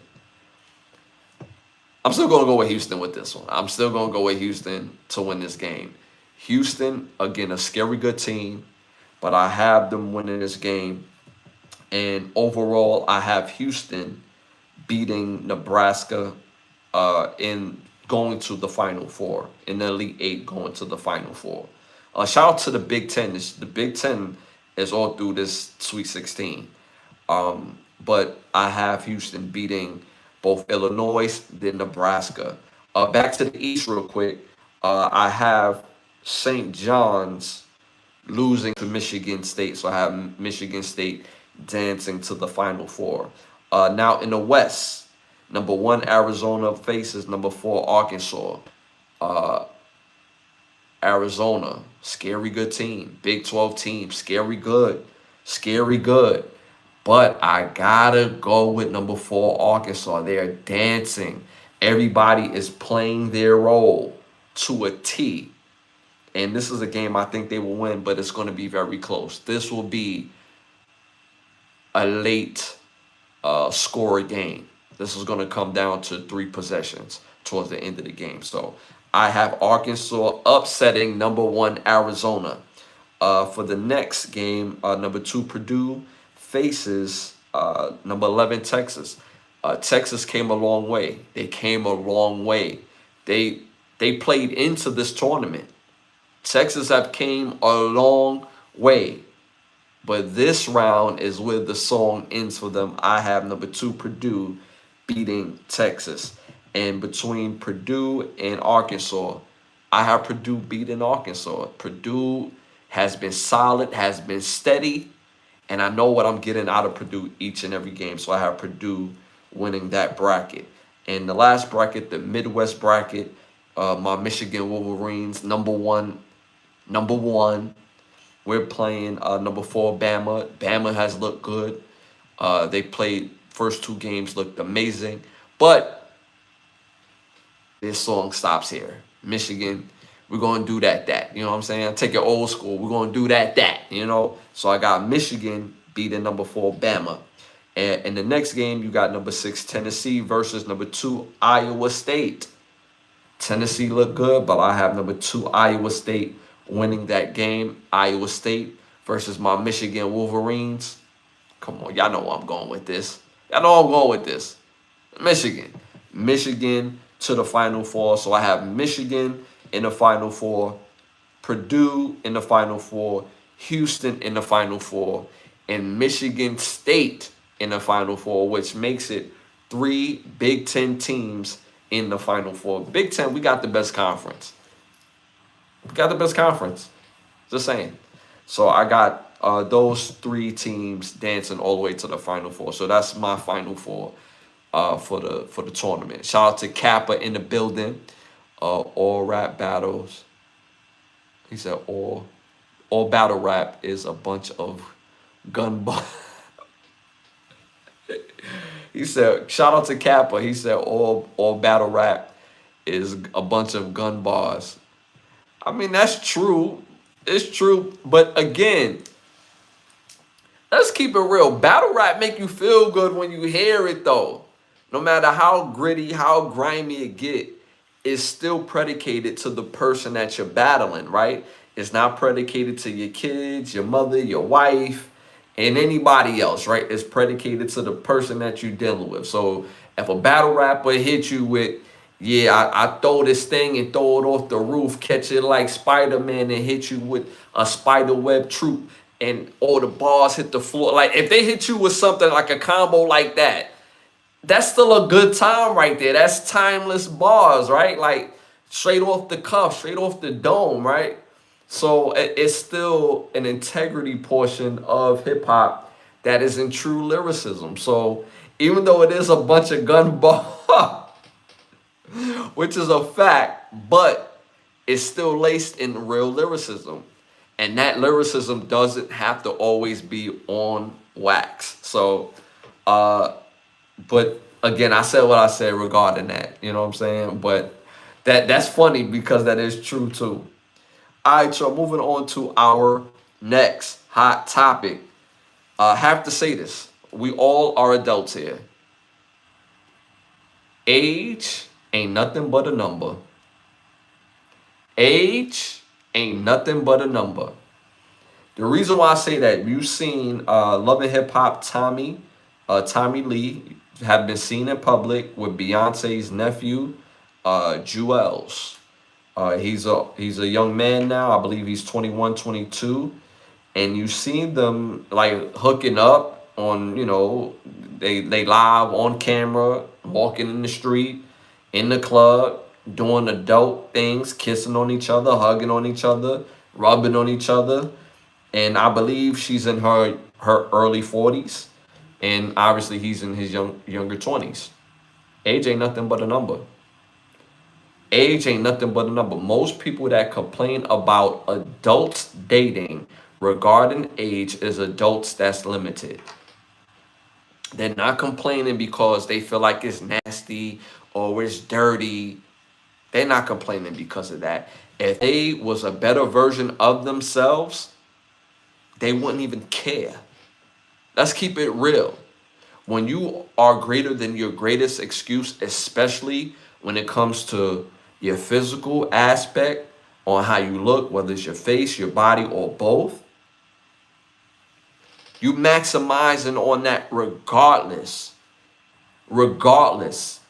I'm still going to go with Houston with this one. I'm still going to go with Houston to win this game. Houston, again, a scary good team, but I have them winning this game. And overall, I have Houston beating Nebraska in going to the Final Four, in the Elite 8 going to the Final Four. Shout out to the Big Ten. The Big Ten is all through this Sweet 16. But I have Houston beating both Illinois, then Nebraska. Back to the East real quick. I have St. John's losing to Michigan State. So I have Michigan State dancing to the Final Four. Now in the West, number 1, Arizona faces number 4, Arkansas. Arizona, scary good team. Big 12 team, scary good. Scary good. But I gotta go with number 4, Arkansas. They're dancing. Everybody is playing their role to a T. And this is a game I think they will win, but it's going to be very close. This will be a late score game. This is going to come down to 3 possessions towards the end of the game. So I have Arkansas upsetting number 1, Arizona. For the next game, number 2, Purdue faces number 11, Texas. Texas came a long way. They came a long way. They played into this tournament. Texas have came a long way. But this round is where the song ends for them. I have number 2, Purdue beating Texas. And between Purdue and Arkansas, I have Purdue beating Arkansas. Purdue has been solid, has been steady. And I know what I'm getting out of Purdue each and every game. So I have Purdue winning that bracket. And the last bracket, the Midwest bracket, my Michigan Wolverines, number one. We're playing number 4, Bama. Bama has looked good. They played first 2 games, looked amazing. But this song stops here. Michigan, we're going to do that. You know what I'm saying? Take it old school. We're going to do that, you know. So I got Michigan beating number 4, Bama. And in the next game, you got number 6, Tennessee versus number 2, Iowa State. Tennessee looked good, but I have number 2, Iowa State winning that game. Iowa State versus my Michigan Wolverines. Come on, y'all know where I'm going with this. Y'all know I'm going with this. Michigan to the Final Four. So I have Michigan in the Final Four, Purdue in the Final Four, Houston in the Final Four, and Michigan State in the Final Four, which makes it 3 Big Ten teams in the Final Four. Big Ten, we got the best conference. Just saying. So I got those 3 teams dancing all the way to the Final Four. So that's my Final Four for the tournament. Shout out to Kappa in the building. All rap battles. He said all battle rap is a bunch of gun bars. He said, shout out to Kappa. He said all battle rap is a bunch of gun bars. I mean, that's true. It's true. But again, let's keep it real. Battle rap make you feel good when you hear it, though. No matter how gritty, how grimy it get, it's still predicated to the person that you're battling, right? It's not predicated to your kids, your mother, your wife, and anybody else, right? It's predicated to the person that you're dealing with. So if a battle rapper hit you with, yeah, I throw this thing and throw it off the roof, catch it like Spider-Man and hit you with a spider web troop and all the bars hit the floor. Like if they hit you with something like a combo like that, that's still a good time right there. That's timeless bars, right? Like straight off the cuff, straight off the dome, right? So it's still an integrity portion of hip hop that is in true lyricism. So even though it is a bunch of gun bar, which is a fact, but it's still laced in real lyricism. And that lyricism doesn't have to always be on wax. So, but again, I said what I said regarding that. You know what I'm saying? But that's funny because that is true too. All right, so moving on to our next hot topic. I have to say this. We all are adults here. Age ain't nothing but a number. Age ain't nothing but a number. The reason why I say that, you've seen Love and Hip Hop Tommy Lee, have been seen in public with Beyonce's nephew, Jewels. He's a young man now. I believe he's 21, 22. And you've seen them like hooking up on, they live on camera, walking in the street, in the club, doing adult things, kissing on each other, hugging on each other, rubbing on each other. And I believe she's in her early 40s, and obviously he's in his younger 20s. Age ain't nothing but a number. Age ain't nothing but a number. Most people that complain about adults dating regarding age is adults that's limited. They're not complaining because they feel like it's nasty or it's dirty. They're not complaining because of that. If they was a better version of themselves, they wouldn't even care. Let's keep it real. When you are greater than your greatest excuse, especially when it comes to your physical aspect, on how you look, whether it's your face, your body, or both, you maximizing on that regardless. Regardless.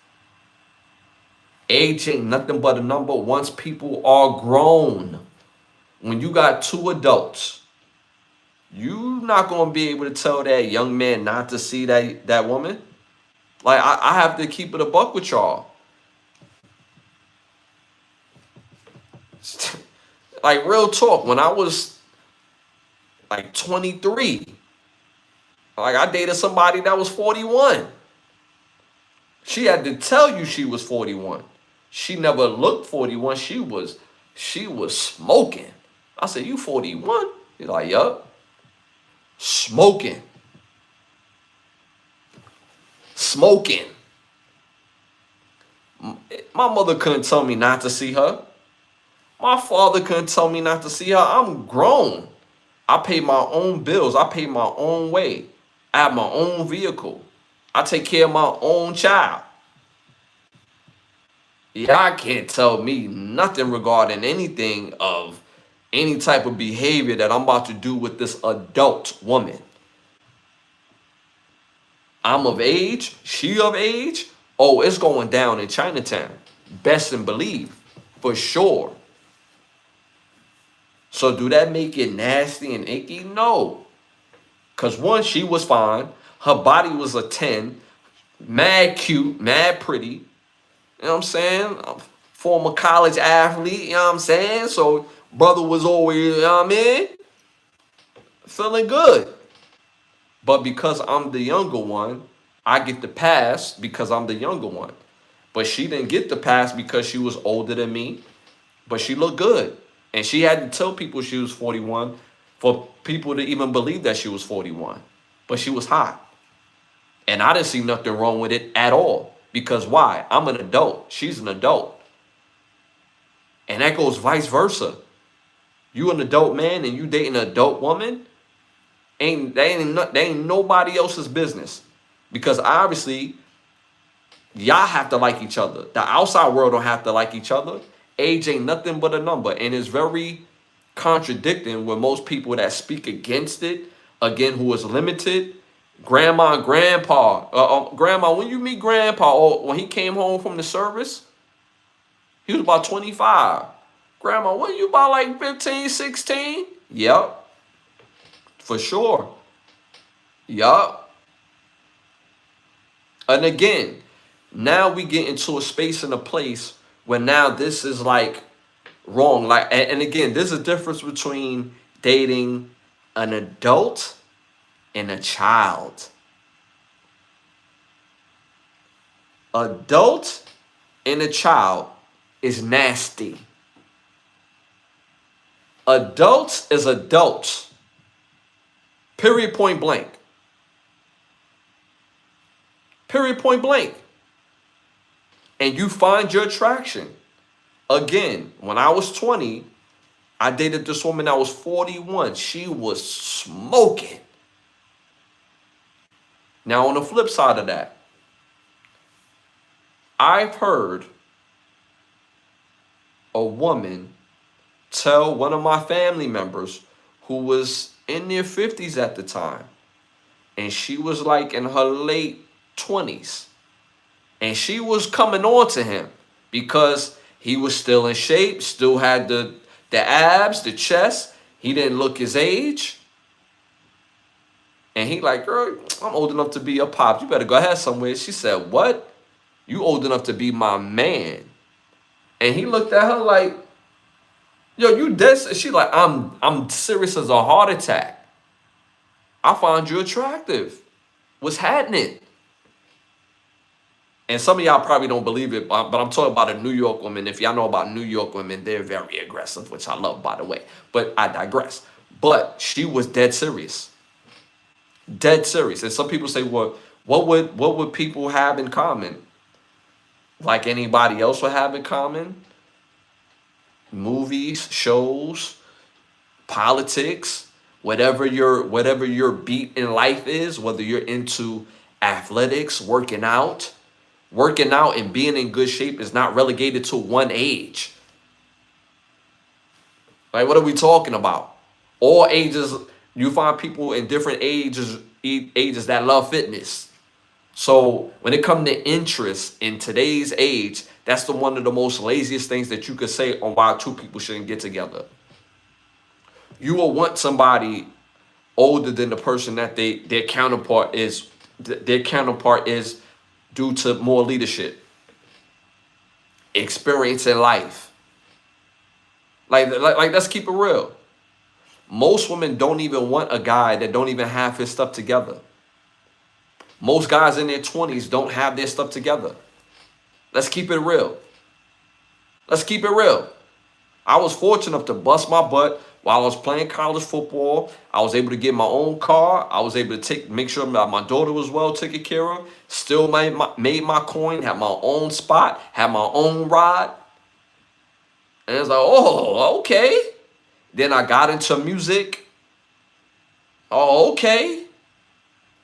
Age ain't nothing but a number once people are grown. When you got two adults, you not gonna be able to tell that young man not to see that woman. Like I have to keep it a buck with y'all. Like real talk, when I was like 23, like I dated somebody that was 41. She had to tell you she was 41. She never looked 41. She was smoking. I said, "You 41?" He's like, "Yup." Smoking. Smoking. My mother couldn't tell me not to see her. My father couldn't tell me not to see her. I'm grown. I pay my own bills. I pay my own way. I have my own vehicle. I take care of my own child. Y'all can't tell me nothing regarding anything of any type of behavior that I'm about to do with this adult woman. I'm of age, she of age. Oh, it's going down in Chinatown. Best and believe, for sure. So do that make it nasty and icky? No. Because one, she was fine. Her body was a 10. Mad cute, mad pretty. You know what I'm saying? Former college athlete, you know what I'm saying? So brother was always, you know what I mean? Feeling good. But because I'm the younger one, I get the pass because I'm the younger one. But she didn't get the pass because she was older than me. But she looked good. And she had to tell people she was 41 for people to even believe that she was 41. But she was hot. And I didn't see nothing wrong with it at all. Because why? I'm an adult. She's an adult. And that goes vice versa. You an adult man and you dating an adult woman, they ain't nobody else's business. Because obviously, y'all have to like each other. The outside world don't have to like each other. Age ain't nothing but a number. And it's very contradicting with most people that speak against it, again, who is limited. Grandma and grandpa. Grandma, when you meet grandpa, or when he came home from the service, he was about 25. Grandma, when you about like 15, 16? Yep. For sure. Yup. And again, now we get into a space and a place where now this is like wrong. Like, and again, there's a difference between dating an adult and a child. Adult and a child is nasty. Adults is adults. Period, point blank. Period, point blank. And you find your attraction. Again, when I was 20, I dated this woman that was 41. She was smoking. Now, on the flip side of that, I've heard a woman tell one of my family members who was in their 50s at the time, and she was like in her late 20s, and she was coming on to him because he was still in shape, still had the abs, the chest. He didn't look his age. And he like, girl, I'm old enough to be your pop. You better go ahead somewhere. She said, what? You old enough to be my man. And he looked at her like, yo, you dead? She like, I'm serious as a heart attack. I find you attractive. What's happening? And some of y'all probably don't believe it, but I'm talking about a New York woman. If y'all know about New York women, they're very aggressive, which I love, by the way. But I digress. But she was dead serious. Dead serious. And some people say, well, what would people have in common? Like anybody else would have in common? Movies, shows, politics, whatever your beat in life is, whether you're into athletics, working out and being in good shape is not relegated to one age. Like, what are we talking about? All ages, you find people in different ages that love fitness. So when it comes to interest in today's age, that's one of the most laziest things that you could say on why two people shouldn't get together. You will want somebody older than the person that their counterpart is. Their counterpart is due to more leadership, experience in life. Like let's keep it real. Most women don't even want a guy that don't even have his stuff together. Most guys in their 20s don't have their stuff together. Let's keep it real. Let's keep it real. I was fortunate enough to bust my butt while I was playing college football. I was able to get my own car. I was able to make sure that my daughter was well taken care of. Still made my coin, had my own spot, had my own ride. And it's like, oh, okay. Then I got into music. Oh, okay.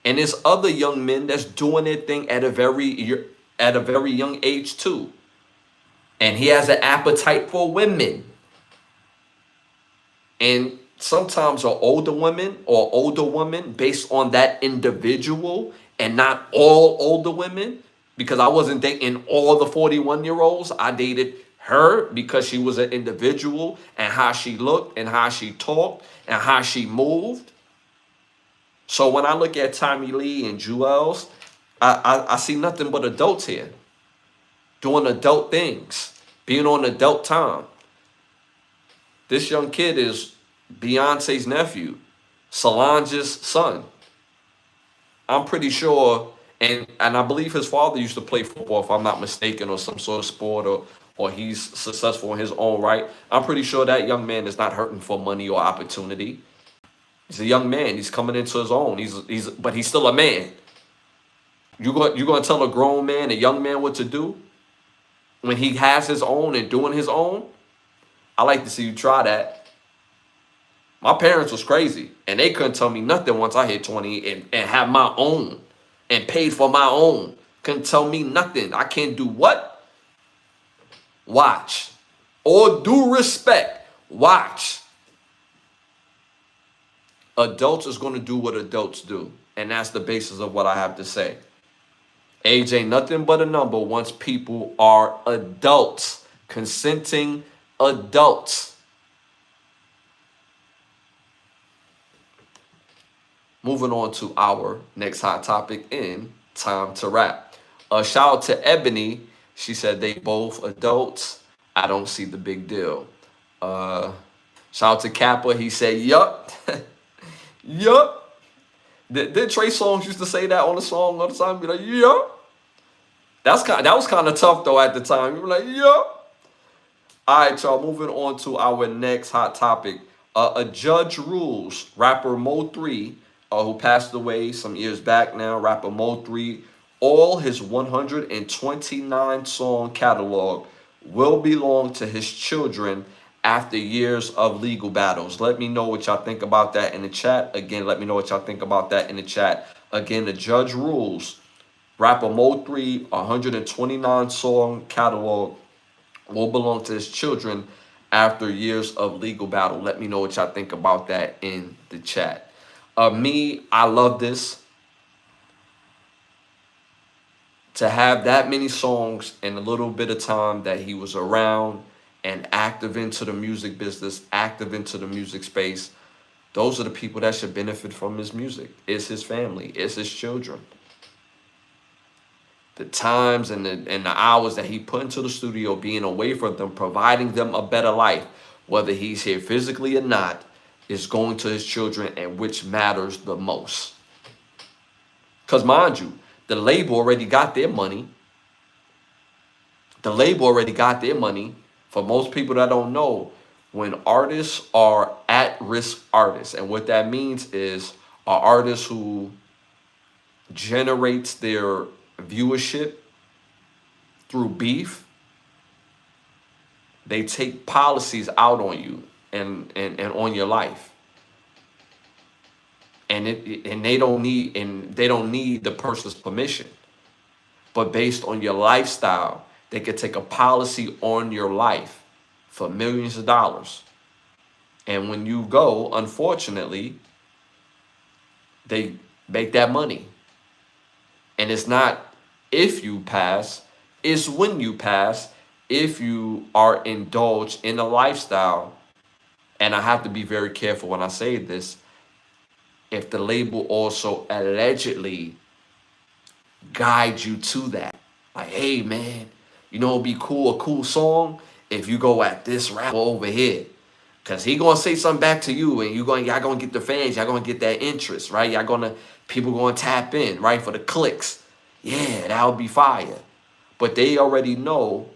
And there's other young men that's doing their thing at a very young age too. And he has an appetite for women. And sometimes an older woman based on that individual, and not all older women, because I wasn't dating all the 41-year-olds. I dated her because she was an individual and how she looked and how she talked and how she moved. So when I look at Tommy Lee and Jewels, I see nothing but adults here doing adult things, being on adult time. This young kid is Beyonce's nephew, Solange's son. I'm pretty sure, and I believe his father used to play football, if I'm not mistaken, or some sort of sport, or he's successful in his own right. I'm pretty sure that young man is not hurting for money or opportunity. He's a young man. He's coming into his own. But he's still a man. You gonna tell a grown man, a young man, what to do when he has his own and doing his own? I like to see you try that. My parents was crazy, and they couldn't tell me nothing once I hit 20 and have my own and paid for my own. Couldn't tell me nothing. I can't do what? Watch. Or due respect, watch. Adults is going to do what adults do, and that's the basis of what I have to say. Age ain't nothing but a number once people are adults, consenting adults. Moving on to our next hot topic in Time to Rap. Shout out to Ebony. She said they both adults. I don't see the big deal. Uh, Shout out to Kappa. He said, yup. Yup. Did Trey Songz used to say that on the song all the time? Be like, yup. That was kind of tough though at the time. You were like, yup. All right, y'all. Moving on to our next hot topic. A judge rules. Rapper Mo3, who passed away some years back now. Rapper Mo3, all his 129 song catalog will belong to his children after years of legal battles. Let me know what y'all think about that in the chat. Again, let me know what y'all think about that in the chat. Again, the judge rules. Rapper Mo3, 129 song catalog will belong to his children after years of legal battle. Let me know what y'all think about that in the chat. I love this. To have that many songs in a little bit of time that he was around and active into the music business, active into the music space, those are the people that should benefit from his music. It's his family, it's his children. The times and the hours that he put into the studio, being away from them, providing them a better life, whether he's here physically or not, is going to his children, and which matters the most. Because mind you, the label already got their money. The label already got their money. For most people that don't know, when artists are at-risk artists, and what that means is are artists who generates their viewership through beef, they take policies out on you and on your life, and they don't need the person's permission, but based on your lifestyle, they could take a policy on your life for millions of dollars. And when you go, unfortunately, they make that money. And it's not if you pass, it's when you pass, if you are indulged in a lifestyle. And I have to be very careful when I say this. If the label also allegedly guides you to that. Like, hey, man, you know, it'd be cool, a cool song if you go at this rapper over here. Because he going to say something back to you, and y'all going to get the fans, y'all going to get that interest, right? People going to tap in, right, for the clicks. Yeah, that would be fire. But they already know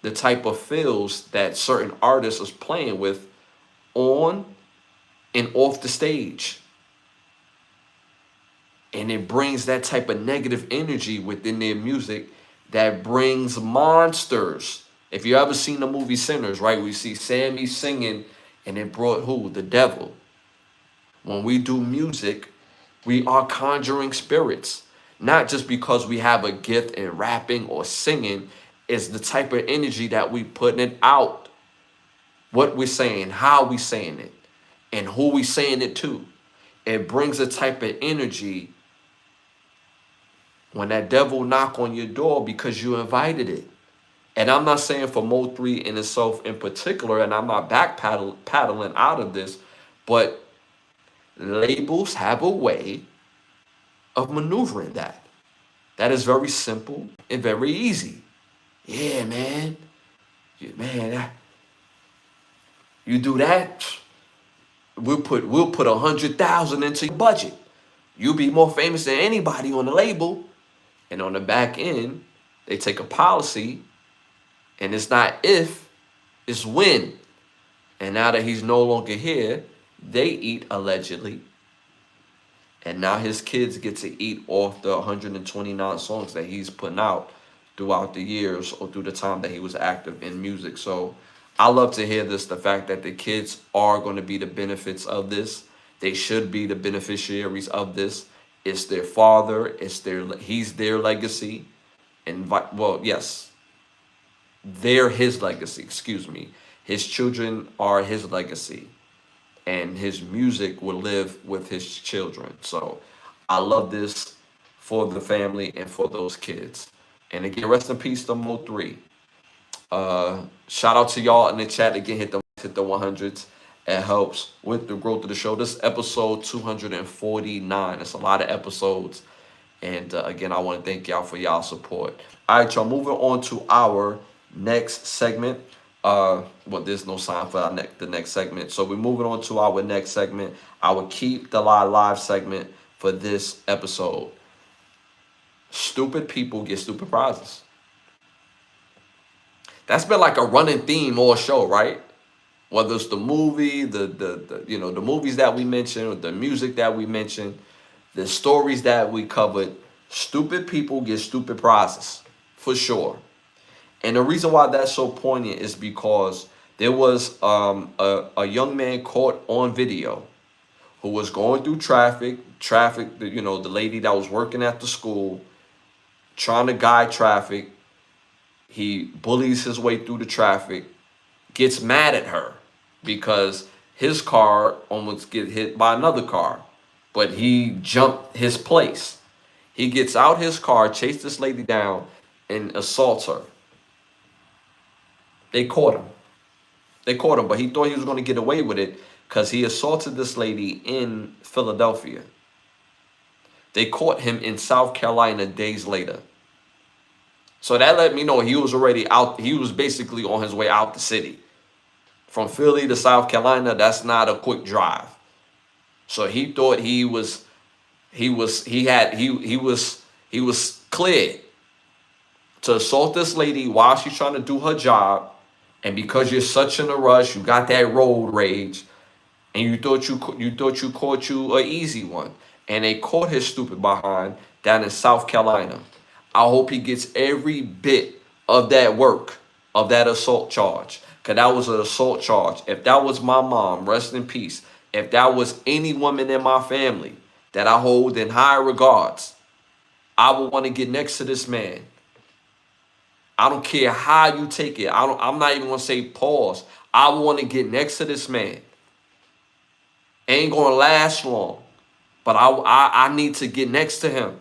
the type of feels that certain artists is playing with on and off the stage. And it brings that type of negative energy within their music that brings monsters. If you ever seen the movie Sinners, right? We see Sammy singing, and it brought who? The devil. When we do music, we are conjuring spirits. Not just because we have a gift in rapping or singing. It's the type of energy that we putting it out. What we're saying, how we saying it, and who we saying it to. It brings a type of energy when that devil knock on your door because you invited it. And I'm not saying for Mo3 in itself in particular, and I'm not paddling out of this, but labels have a way of maneuvering that. That is very simple and very easy. Yeah, man. You do that, we'll put 100,000 into your budget. You'll be more famous than anybody on the label. And on the back end, they take a policy, and it's not if, it's when. And now that he's no longer here, they eat allegedly. And now his kids get to eat off the 129 songs that he's putting out throughout the years or through the time that he was active in music. So I love to hear this, the fact that the kids are going to be the benefits of this. They should be the beneficiaries of this. It's their father. He's their legacy. And well, yes, they're his legacy. Excuse me. His children are his legacy, and his music will live with his children. So I love this for the family and for those kids. And again, rest in peace to Mo3. Shout out to y'all in the chat. Again, hit the 100s. It helps with the growth of the show. This episode 249. It's a lot of episodes. And again, I want to thank y'all for y'all support. All right, y'all, moving on to our next segment. Well, there's no sign for the next segment. So we're moving on to our next segment, our Keep the Lie Live segment for this episode. Stupid people get stupid prizes. That's been like a running theme all show, right? Whether it's the movie, the you know, the movies that we mentioned, or the music that we mentioned, the stories that we covered, stupid people get stupid prizes, for sure. And the reason why that's so poignant is because there was a young man caught on video who was going through traffic, you know, the lady that was working at the school, trying to guide traffic. He bullies his way through the traffic, gets mad at her because his car almost get hit by another car, but he jumped his place. He gets out his car, chased this lady down, and assaults her. They caught him. They caught him, but he thought he was going to get away with it because he assaulted this lady in Philadelphia. They caught him in South Carolina days later. So that let me know he was already out. He was basically on his way out the city. From Philly to South Carolina, that's not a quick drive. So he thought he was cleared to assault this lady while she's trying to do her job. And because you're such in a rush, you got that road rage, and you thought you caught you an easy one, and they caught his stupid behind down in South Carolina. I hope he gets every bit of that work, of that assault charge, because that was an assault charge. If that was my mom, rest in peace. If that was any woman in my family that I hold in high regards, I would want to get next to this man. I don't care how you take it. I'm not even going to say pause. I want to get next to this man. Ain't going to last long, but I need to get next to him.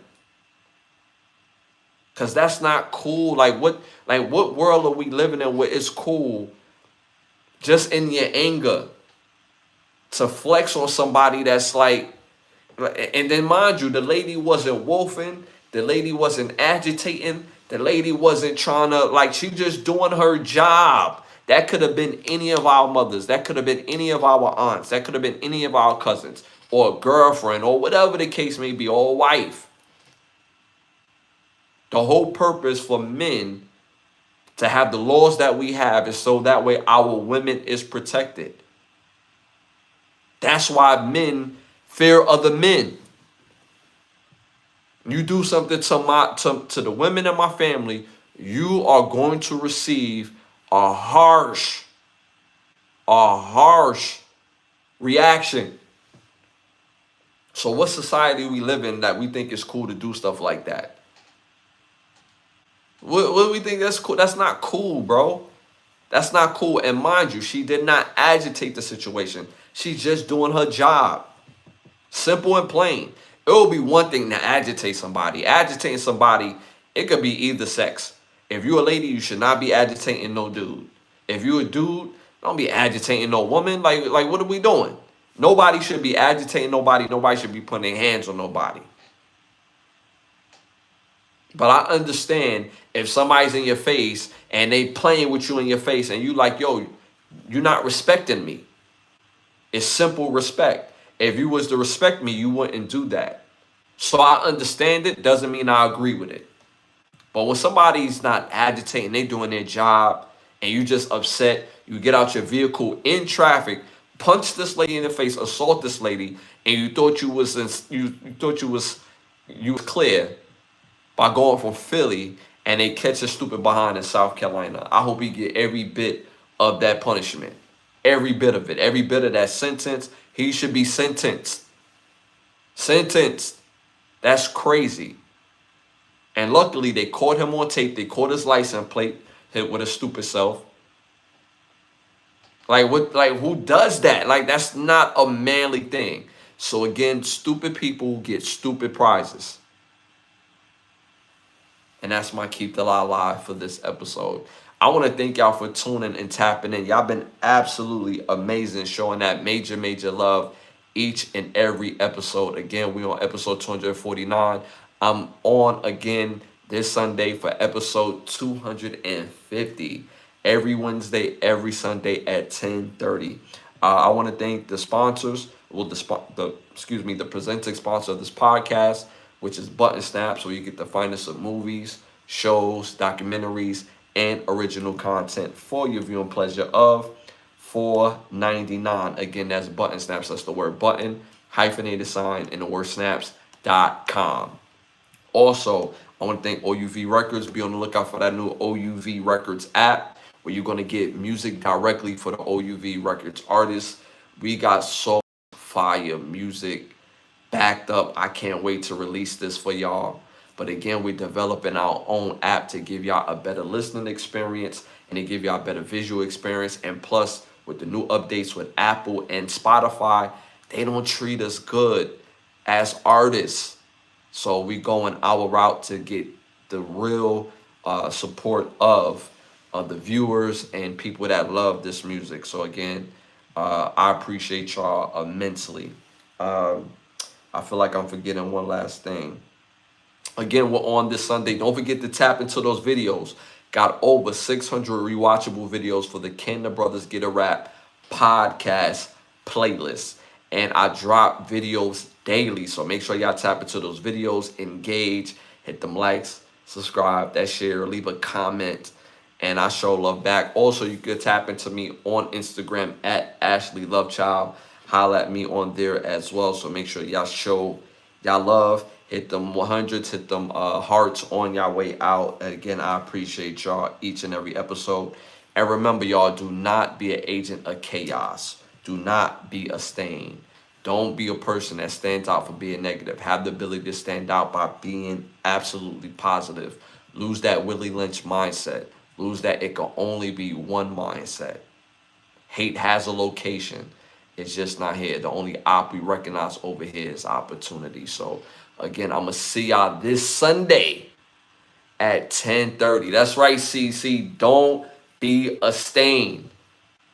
Because that's not cool. Like what world are we living in where it's cool just in your anger to flex on somebody that's like, and then mind you, the lady wasn't wolfing. The lady wasn't agitating. The lady wasn't trying to, like, she just doing her job. That could have been any of our mothers. That could have been any of our aunts. That could have been any of our cousins or a girlfriend or whatever the case may be, or a wife. The whole purpose for men to have the laws that we have is so that way our women is protected. That's why men fear other men. You do something to the women in my family, you are going to receive a harsh reaction. So what society we live in that we think is cool to do stuff like that? What do we think that's cool? That's not cool, bro. That's not cool. And mind you, she did not agitate the situation. She's just doing her job. Simple and plain. It will be one thing to agitate somebody. Agitating somebody, it could be either sex. If you're a lady, you should not be agitating no dude. If you're a dude, don't be agitating no woman. Like what are we doing? Nobody should be agitating nobody. Nobody should be putting their hands on nobody. But I understand if somebody's in your face and they playing with you in your face and you like, yo, you're not respecting me. It's simple respect. If you was to respect me, you wouldn't do that. So I understand it. Doesn't mean I agree with it. But when somebody's not agitating, they doing their job, and you just upset, you get out your vehicle in traffic, punch this lady in the face, assault this lady, and you thought you was clear by going from Philly, and they catch a stupid behind in South Carolina. I hope you get every bit of that punishment. Every bit of it. Every bit of that sentence. He should be sentenced. Sentenced. That's crazy. And luckily, they caught him on tape. They caught his license plate hit with a stupid self. Like, what? Like, who does that? Like, that's not a manly thing. So again, stupid people get stupid prizes. And that's my Keep the Lie Live for this episode. I want to thank y'all for tuning and tapping in. Y'all been absolutely amazing, showing that major love each and every episode. Again, we on episode 249. I'm on again this Sunday for episode 250. Every Wednesday, every Sunday at 10:30. I want to thank the sponsors. Well, the presenting sponsor of this podcast, which is Button Snaps, where you get the finest of movies, shows, documentaries, and original content for your viewing pleasure of $4.99. Again, that's Button Snaps. That's the word button, hyphenated sign, and the word snaps.com. Also, I want to thank OUV Records. Be on the lookout for that new OUV Records app where you're going to get music directly for the OUV Records artists. We got so fire music backed up. I can't wait to release this for y'all. But again, we're developing our own app to give y'all a better listening experience and to give y'all a better visual experience. And plus, with the new updates with Apple and Spotify, they don't treat us good as artists. So we going our route to get the real support of the viewers and people that love this music. So again, I appreciate y'all immensely. I feel like I'm forgetting one last thing. Again, we're on this Sunday. Don't forget to tap into those videos. Got over 600 rewatchable videos for the Can the Brothers Get a Rap podcast playlist. And I drop videos daily. So make sure y'all tap into those videos, engage, hit them likes, subscribe, that share, leave a comment, and I show love back. Also, you could tap into me on Instagram at Ashley Lovechild. Holla at me on there as well. So make sure y'all show y'all love. Hit them 100s, hit them hearts on y'all way out. Again, I appreciate y'all each and every episode. And remember, y'all, do not be an agent of chaos. Do not be a stain. Don't be a person that stands out for being negative. Have the ability to stand out by being absolutely positive. Lose that Willie Lynch mindset. Lose that it can only be one mindset. Hate has a location. It's just not here. The only op we recognize over here is opportunity. So, again, I'm going to see y'all this Sunday at 10:30. That's right, CC. Don't be a stain.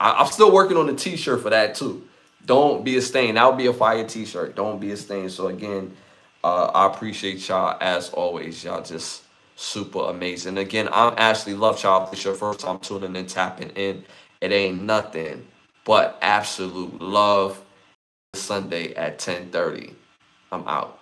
I'm still working on the t-shirt for that, too. Don't be a stain. That would be a fire t-shirt. Don't be a stain. So, again, I appreciate y'all as always. Y'all just super amazing. Again, I'm Ashley Lovechild. If it's your first time tuning in, tapping in, it ain't nothing but absolute love. Sunday at 10:30. I'm out.